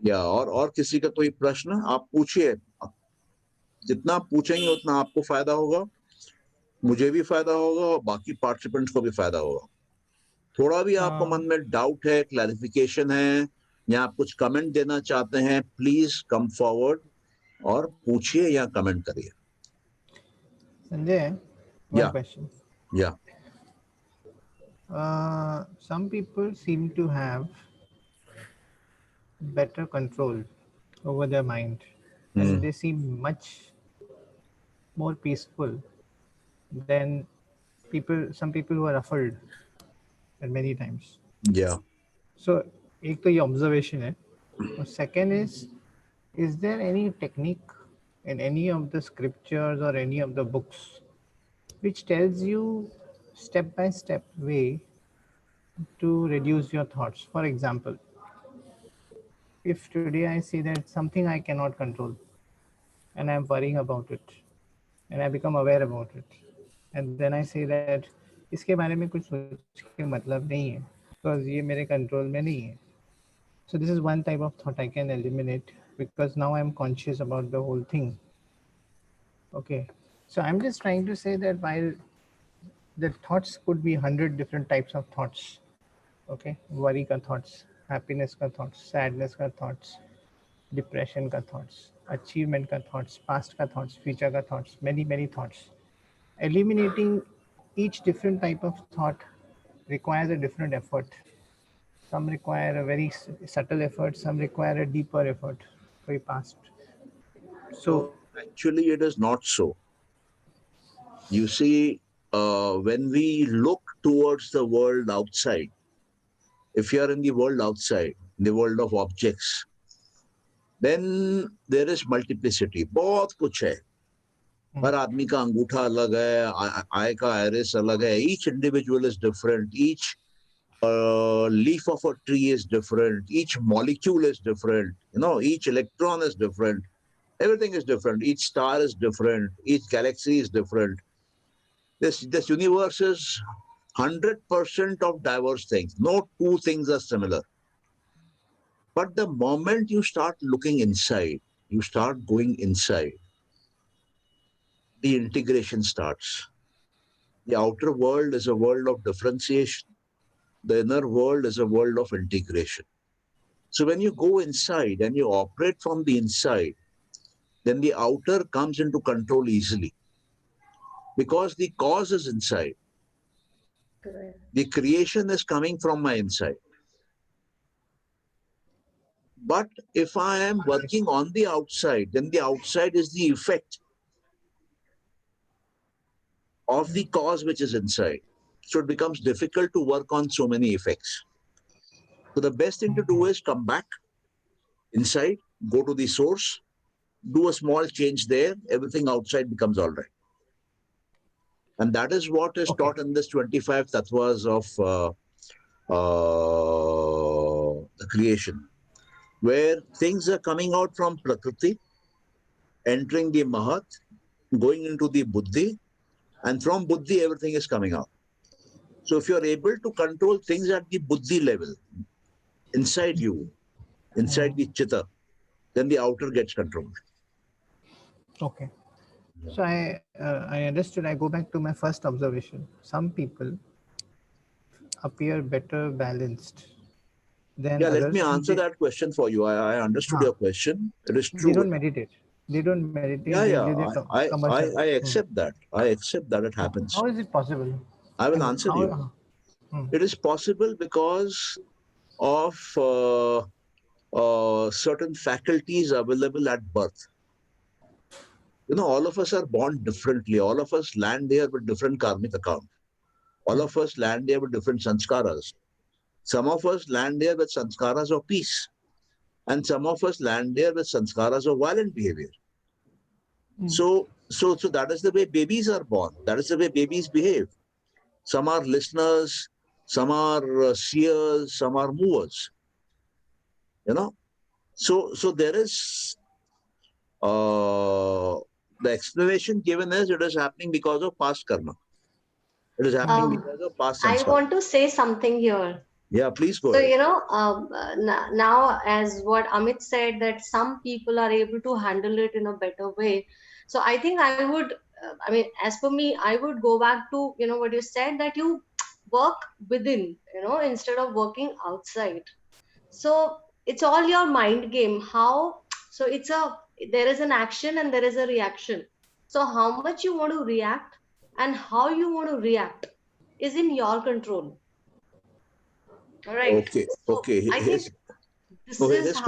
या और किसी का कोई प्रश्न आप पूछिए, जितना आप पूछेंगे उतना आपको फायदा होगा, मुझे भी फायदा होगा और बाकी पार्टिसिपेंट्स को भी फायदा होगा। थोड़ा भी आपको मन में डाउट है, क्लैरिफिकेशन है या आप कुछ कमेंट देना चाहते हैं, प्लीज कम फॉरवर्ड और पूछिए या कमेंट करिए। Sanjay, one question. Yeah. Some people seem to have better control over their mind, and they seem much more peaceful than some people who are ruffled at many times. Yeah. So, एक तो ये observation है, और second is there any technique in any of the scriptures or any of the books which tells you step by step way to reduce your thoughts? For example, if today I see that something I cannot control and I'm worrying about it and I become aware about it, and then I say that इसके बारे में कुछ सोच के मतलब नहीं है because ये मेरे control में नहीं है. So this is one type of thought I can eliminate because now I'm conscious about the whole thing. Okay, so I'm just trying to say that while the thoughts could be 100 different types of thoughts, okay, worry ka thoughts, happiness ka thoughts, sadness ka thoughts, depression ka thoughts, achievement ka thoughts, past ka thoughts, future ka thoughts, many thoughts. Eliminating each different type of thought requires a different effort. Some require a very subtle effort, some require a deeper effort for your past. So actually it is not so. You see, when we look towards the world outside, if you are in the world outside, the world of objects, then there is multiplicity. बहुत कुछ है, हर आदमी का अंगूठा अलग है, आय का iris अलग है, each individual is different, each leaf of a tree is different, each molecule is different, each electron is different, everything is different, each star is different, each galaxy is different. This universe is 100% of diverse things. No two things are similar. But the moment you start looking inside, you start going inside, the integration starts. The outer world is a world of differentiation. The inner world is a world of integration. So when you go inside and you operate from the inside, then the outer comes into control easily. Because the cause is inside. Correct. The creation is coming from my inside. But if I am working on the outside, then the outside is the effect of the cause which is inside. So it becomes difficult to work on so many effects. So the best thing to do is come back inside, go to the source, do a small change there, everything outside becomes all right. And that is what is taught in this 25 tattvas of the creation, where things are coming out from Prakriti, entering the Mahat, going into the Buddhi, and from Buddhi everything is coming out. So if you are able to control things at the Buddhi level, inside you, inside the Chitta, then the outer gets controlled. Okay. So I understood. I go back to my first observation. Some people appear better balanced Then Yeah, let others, me answer that question for you. I understood your question. It is true. They don't meditate. They don't meditate. Yeah, They yeah. live the commercial. I accept that. I accept that it happens. How is it possible? I will answer you. It is possible because of certain faculties available at birth. You know, all of us are born differently. All of us land here with different karmic account. All of us land here with different sanskaras. Some of us land here with sanskaras of peace. And some of us land here with sanskaras of violent behavior. So that is the way babies are born. That is the way babies behave. Some are listeners, some are seers, some are movers. You know, so there is the explanation given is it is happening because of past karma. It is happening because of past I sanskara. want to say something here. Yeah, please go So, ahead. you know, now as what Amit said, that some people are able to handle it in a better way. So I think I would, I mean, as for me, I would go back to, you know, what you said, that you work within, you know, instead of working outside. So it's all your mind game. How, so there is an action and there is a reaction. So how much you want to react and how you want to react is in your control. All right. Okay, So okay. I think this Okay, is how.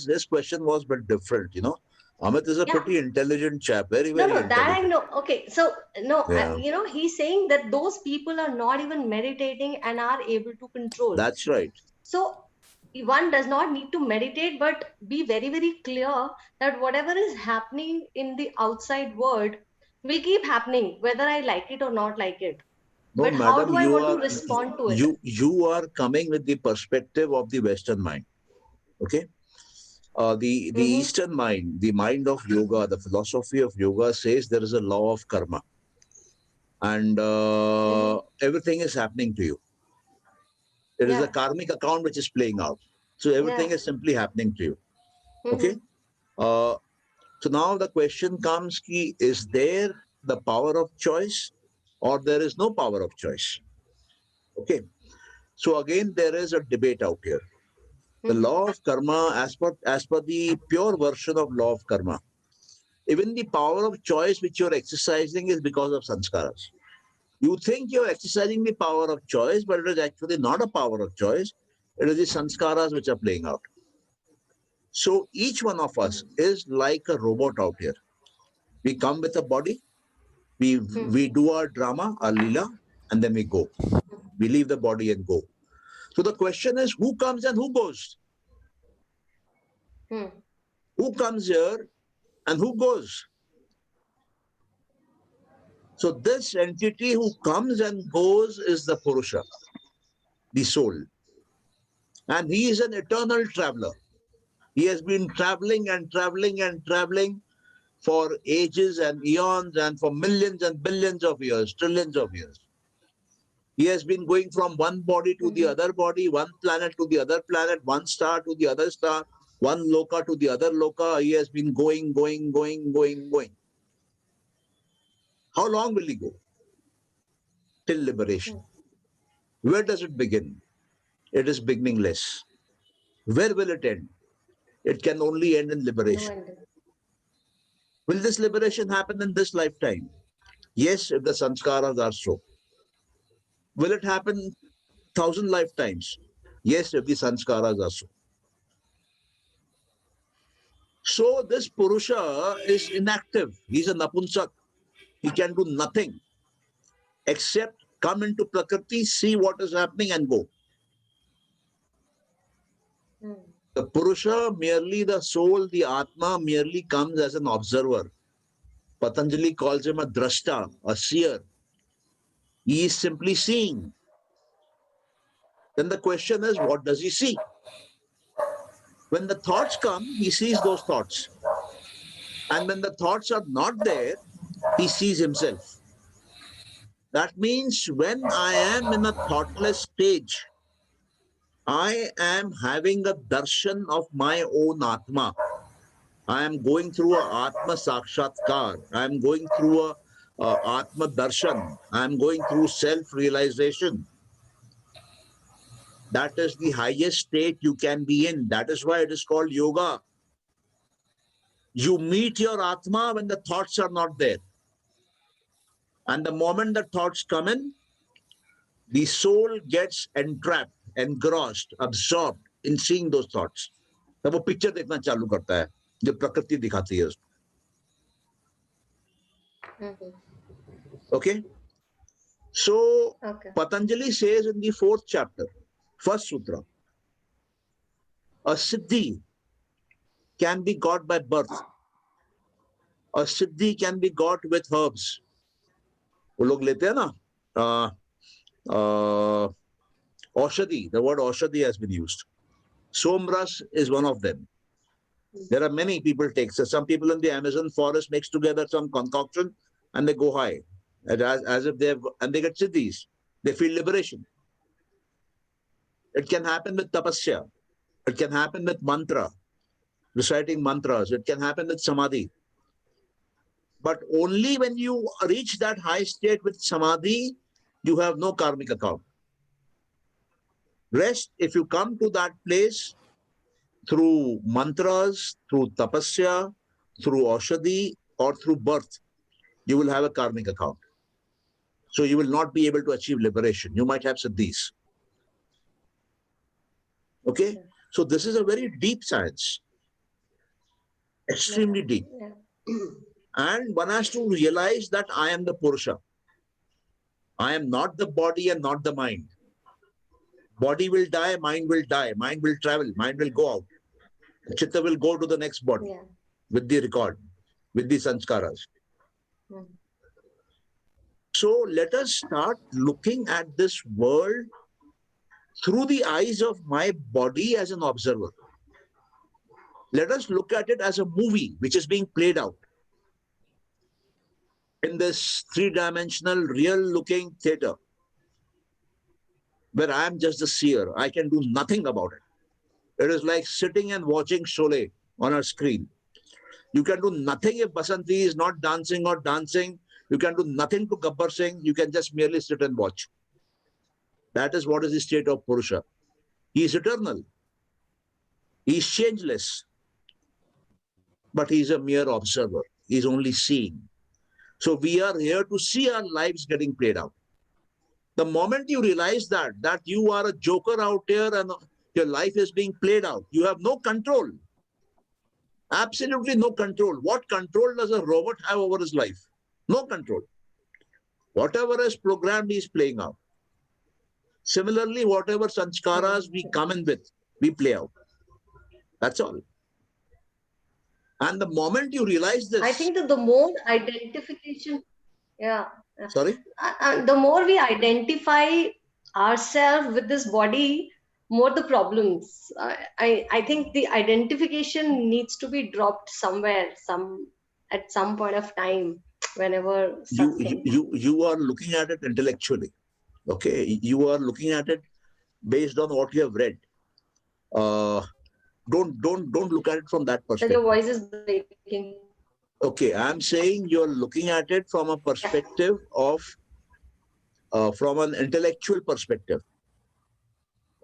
this question was a bit different. You know, Amit is a pretty intelligent chap, very No, intelligent. that I know. Okay, so no, Yeah. you know, he's saying that those people are not even meditating and are able to control. That's right. So one does not need to meditate, but be very, very clear that whatever is happening in the outside world will keep happening, whether I like it or not like it. No, But how madam, do I want to respond to it? you are coming with the perspective of the Western mind. Okay. The Eastern mind, the mind of yoga, the philosophy of yoga says there is a law of karma, and everything is happening to you. It is a karmic account which is playing out. So everything is simply happening to you. Okay. So now the question comes: is there the power of choice, or there is no power of choice? Okay. So again, there is a debate out here. The law of karma, as per the pure version of law of karma, even the power of choice which you're exercising is because of sanskaras. You think you're exercising the power of choice, but it is actually not a power of choice. It is the sanskaras which are playing out. So each one of us is like a robot out here. We come with a body, we do our drama, our lila, and then we go. We leave the body and go. So the question is, who comes and who goes? Who comes here and who goes? So this entity who comes and goes is the Purusha, the soul. And he is an eternal traveler. He has been traveling and traveling and traveling for ages and eons and for millions and billions of years, trillions of years. He has been going from one body to the other body, one planet to the other planet, one star to the other star, one loka to the other loka. He has been going. How long will he go? Till liberation. Where does it begin? It is beginningless. Where will it end? It can only end in liberation. Will this liberation happen in this lifetime? Yes, if the sanskaras are so. Will it happen 1,000 lifetimes? Yes, if the sanskaras are so. So this Purusha is inactive. He's a Napunsak. He can do nothing except come into Prakriti, see what is happening and go. The Purusha, merely the soul, the Atma, merely comes as an observer. Patanjali calls him a drashta, a seer. He is simply seeing. Then the question is, what does he see? When the thoughts come, he sees those thoughts. And when the thoughts are not there, he sees himself. That means when I am in a thoughtless stage, I am having a darshan of my own Atma. I am going through a Atma Sakshatkar. I am going through a Atma Darshan. I am going through self-realization. That is the highest state you can be in. That is why it is called yoga. You meet your Atma when the thoughts are not there. And the moment the thoughts come in, the soul gets entrapped, engrossed, absorbed in seeing those thoughts. तब वो picture देखना चालू करता है जो प्रकृति दिखाती है उसको. Okay? So, Patanjali says in the 4th chapter, 1st sutra, a siddhi can be got by birth. A siddhi can be got with herbs. वो लोग लेते हैं ना, Aushadhi, the word Aushadhi has been used. Somras is one of them. There are many people take. So some people in the Amazon forest mix together some concoction and they go high. As if they have, and they get siddhis. They feel liberation. It can happen with tapasya. It can happen with mantra, reciting mantras. It can happen with samadhi. But only when you reach that high state with samadhi, you have no karmic account. Rest, if you come to that place through mantras, through tapasya, through aushadhi, or through birth, you will have a karmic account. So you will not be able to achieve liberation. You might have siddhis. Okay? So this is a very deep science. Extremely deep. And one has to realize that I am the Purusha. I am not the body and not the mind. Body will die, mind will die, mind will travel, mind will go out. Chitta will go to the next body with the record, with the sanskaras. So let us start looking at this world through the eyes of my body as an observer. Let us look at it as a movie which is being played out in this three-dimensional, real-looking theater where I am just the seer. I can do nothing about it. It is like sitting and watching Sholay on a screen. You can do nothing if Basanti is not dancing or dancing. You can do nothing to Gabbar Singh. You can just merely sit and watch. That is what is the state of Purusha. He is eternal. He is changeless. But he is a mere observer. He is only seeing. So we are here to see our lives getting played out. The moment you realize that you are a joker out here and your life is being played out, you have no control. Absolutely no control. What control does a robot have over his life? No control. Whatever is programmed, he is playing out. Similarly, whatever sanskaras we come in with, we play out. That's all. And the moment you realize this... I think that the more identification... Sorry? The more we identify ourselves with this body, more the problems. I think the identification needs to be dropped somewhere, at some point of time, whenever you are looking at it intellectually. Okay, you are looking at it based on what you have read. Don't look at it from that perspective. Your voice is breaking. Okay, I'm saying you're looking at it from a perspective of, from an intellectual perspective.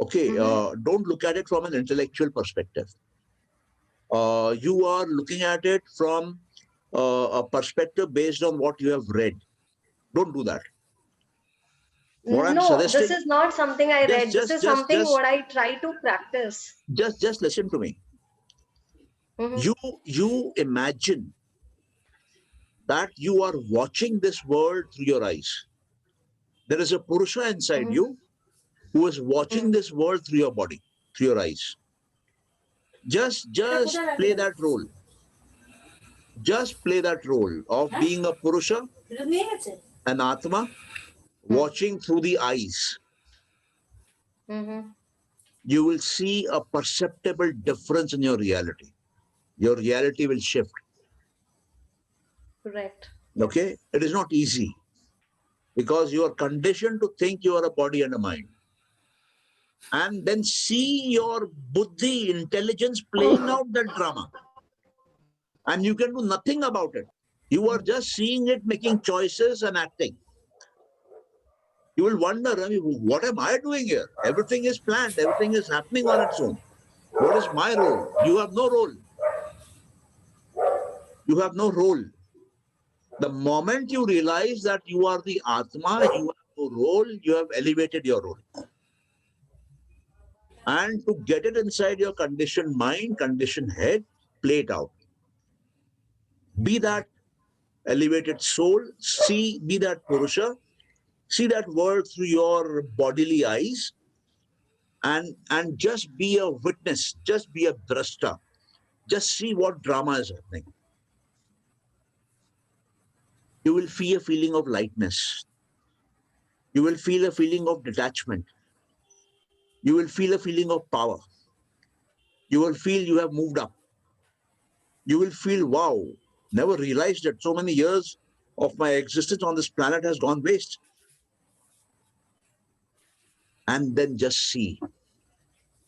Okay, don't look at it from an intellectual perspective. You are looking at it from a perspective based on what you have read. Don't do that. No, this is not something I read. This is something what I try to practice. Just listen to me. You imagine that you are watching this world through your eyes. There is a Purusha inside you who is watching this world through your body, through your eyes. Just play that role. Just play that role of being a Purusha, an Atma, watching through the eyes. You will see a perceptible difference in your reality. Your reality will shift. Correct. Okay? It is not easy because you are conditioned to think you are a body and a mind. And then see your buddhi, intelligence playing out that drama. And you can do nothing about it. You are just seeing it, making choices and acting. You will wonder, I mean, what am I doing here? Everything is planned. Everything is happening on its own. What is my role? You have no role. You have no role. The moment you realize that you are the Atma, you have no role, you have elevated your role. And to get it inside your conditioned mind, conditioned head, play it out. Be that elevated soul, be that Purusha, see that world through your bodily eyes, and just be a witness, just be a drashta, just see what drama is happening. You will feel a feeling of lightness. You will feel a feeling of detachment. You will feel a feeling of power. You will feel you have moved up. You will feel, wow, never realized that so many years of my existence on this planet has gone waste. And then just see.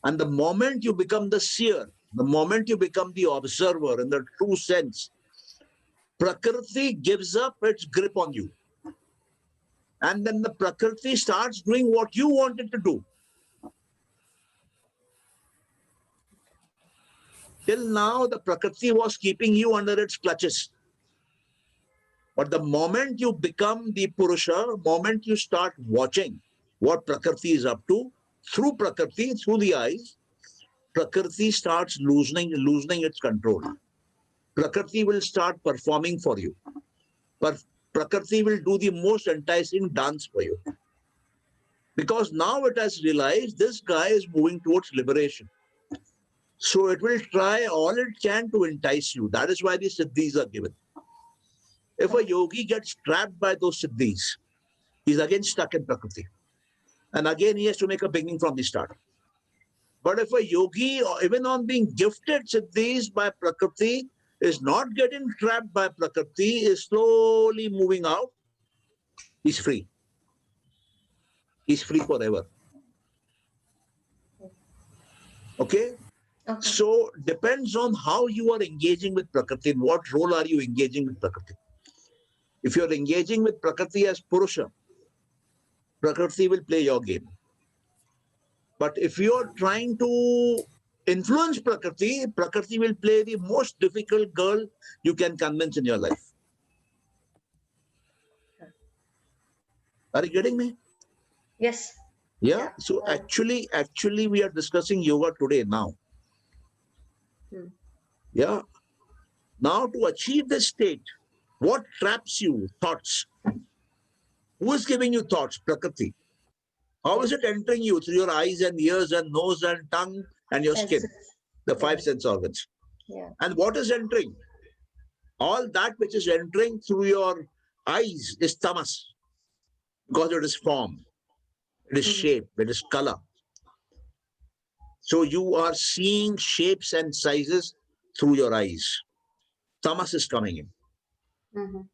And the moment you become the seer, the moment you become the observer in the true sense, Prakriti gives up its grip on you. And then the Prakriti starts doing what you want it to do. Till now, the Prakriti was keeping you under its clutches. But the moment you become the Purusha, moment you start watching what Prakriti is up to, through Prakriti, through the eyes, Prakriti starts loosening its control. Prakriti will start performing for you. But Prakriti will do the most enticing dance for you. Because now it has realized this guy is moving towards liberation. So it will try all it can to entice you. That is why the siddhis are given. If a yogi gets trapped by those siddhis, he's again stuck in Prakriti. And again, he has to make a beginning from the start. But if a yogi, even on being gifted siddhis by Prakriti, is not getting trapped by Prakriti, is slowly moving out, he's free. He's free forever. Okay? So depends on how you are engaging with Prakriti. In what role are you engaging with Prakriti? If you're engaging with Prakriti as Purusha, Prakriti will play your game. But if you're trying to influence Prakriti, Prakriti will play the most difficult girl you can convince in your life. Are you getting me? Yes. Yeah. So actually we are discussing yoga today now. Yeah. Now to achieve this state, what traps you? Thoughts. Who is giving you thoughts? Prakriti. How is it entering you? Through your eyes and ears and nose and tongue and your skin, the five sense organs. Yeah. And what is entering? All that which is entering through your eyes is tamas, because it is form, it is shape, it is color. So you are seeing shapes and sizes through your eyes. Tamas is coming in.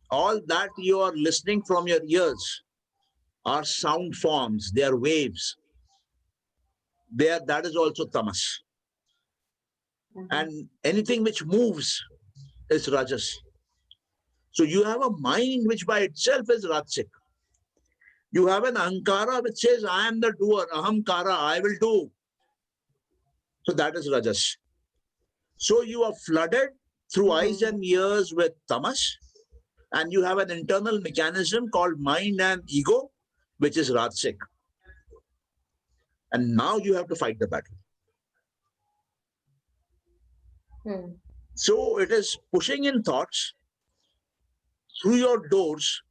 All that you are listening from your ears are sound forms, they are waves. That is also tamas. And anything which moves is rajas. So you have a mind which by itself is rajasic. You have an ahankara which says, I am the doer, ahamkara, I will do. So that is rajas. So you are flooded through eyes and ears with tamas, and you have an internal mechanism called mind and ego, which is rajasic. And now you have to fight the battle. So it is pushing in thoughts through your doors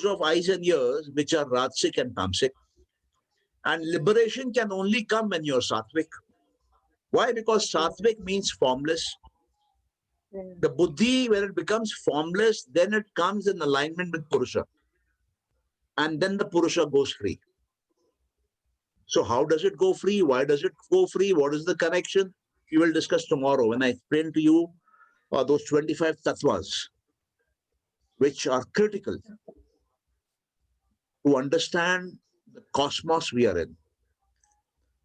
of eyes and ears, which are rajasic and tamasic. And liberation can only come when you're sattvic. Why? Because sattvic means formless. The buddhi, when it becomes formless, then it comes in alignment with Purusha. And then the Purusha goes free. So how does it go free? Why does it go free? What is the connection? We will discuss tomorrow when I explain to you those 25 tattvas, which are critical to understand the cosmos we are in.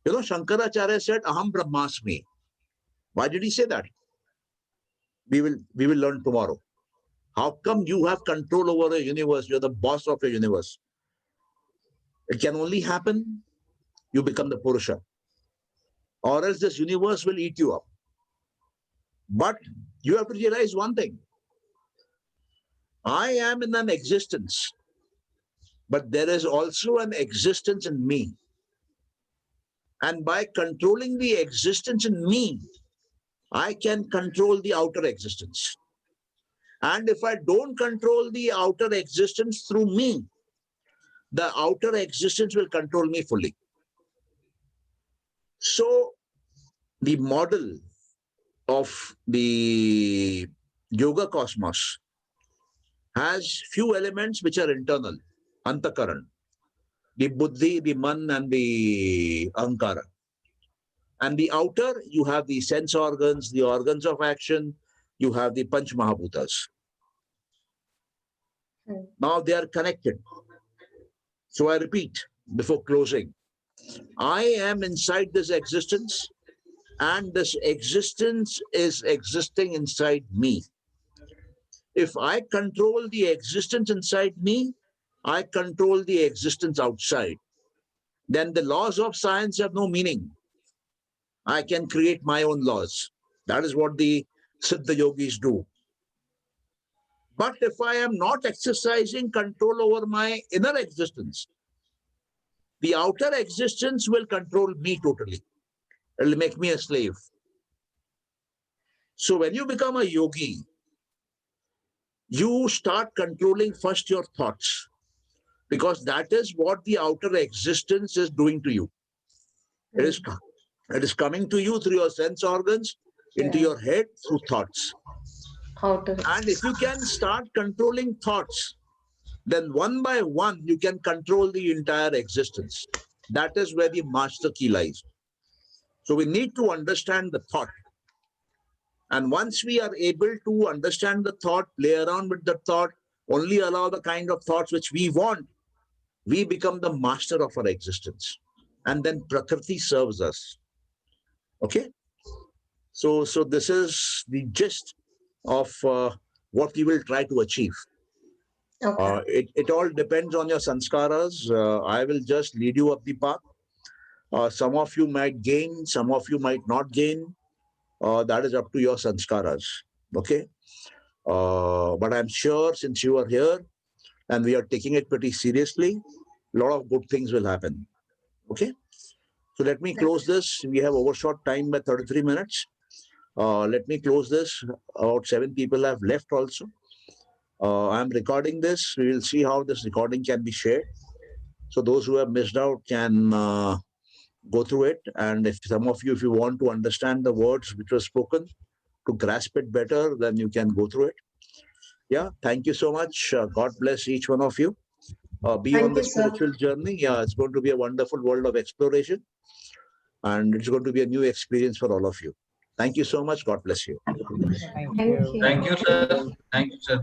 You know, Shankaracharya said, Aham Brahmasmi. Why did he say that? We will learn tomorrow. How come you have control over a universe? You're the boss of a universe. It can only happen you become the Purusha, or else this universe will eat you up. But you have to realize one thing. I am in an existence, but there is also an existence in me. And by controlling the existence in me, I can control the outer existence. And if I don't control the outer existence through me, the outer existence will control me fully. So the model of the yoga cosmos has few elements which are internal, antakaran, the buddhi, the man, and the ahankara. And the outer, you have the sense organs, the organs of action, you have the Panch Mahabhutas. Now they are connected. So I repeat before closing, I am inside this existence, and this existence is existing inside me. If I control the existence inside me, I control the existence outside. Then the laws of science have no meaning. I can create my own laws. That is what the Siddha yogis do. But if I am not exercising control over my inner existence, the outer existence will control me totally. It will make me a slave. So when you become a yogi, you start controlling first your thoughts, because that is what the outer existence is doing to you. It is coming to you through your sense organs, into your head through thoughts. And if you can start controlling thoughts, then one by one you can control the entire existence. That is where the master key lies. So we need to understand the thought. And once we are able to understand the thought, play around with the thought, only allow the kind of thoughts which we want, we become the master of our existence. And then Prakriti serves us. Okay? So this is the gist of what we will try to achieve. Okay. It all depends on your sanskaras. I will just lead you up the path. Some of you might gain, some of you might not gain. That is up to your sanskaras. Okay? But I'm sure since you are here and we are taking it pretty seriously, a lot of good things will happen. Okay? So let me close this. We have overshot time by 33 minutes. Let me close this. About 7 people have left also. I'm recording this. We will see how this recording can be shared. So those who have missed out can go through it. And if some of you, if you want to understand the words which were spoken, to grasp it better, then you can go through it. Yeah, thank you so much. God bless each one of you. Be on the spiritual journey. Yeah, it's going to be a wonderful world of exploration. And it's going to be a new experience for all of you. Thank you so much. God bless you. Thank you. Thank you, sir. Thank you, sir.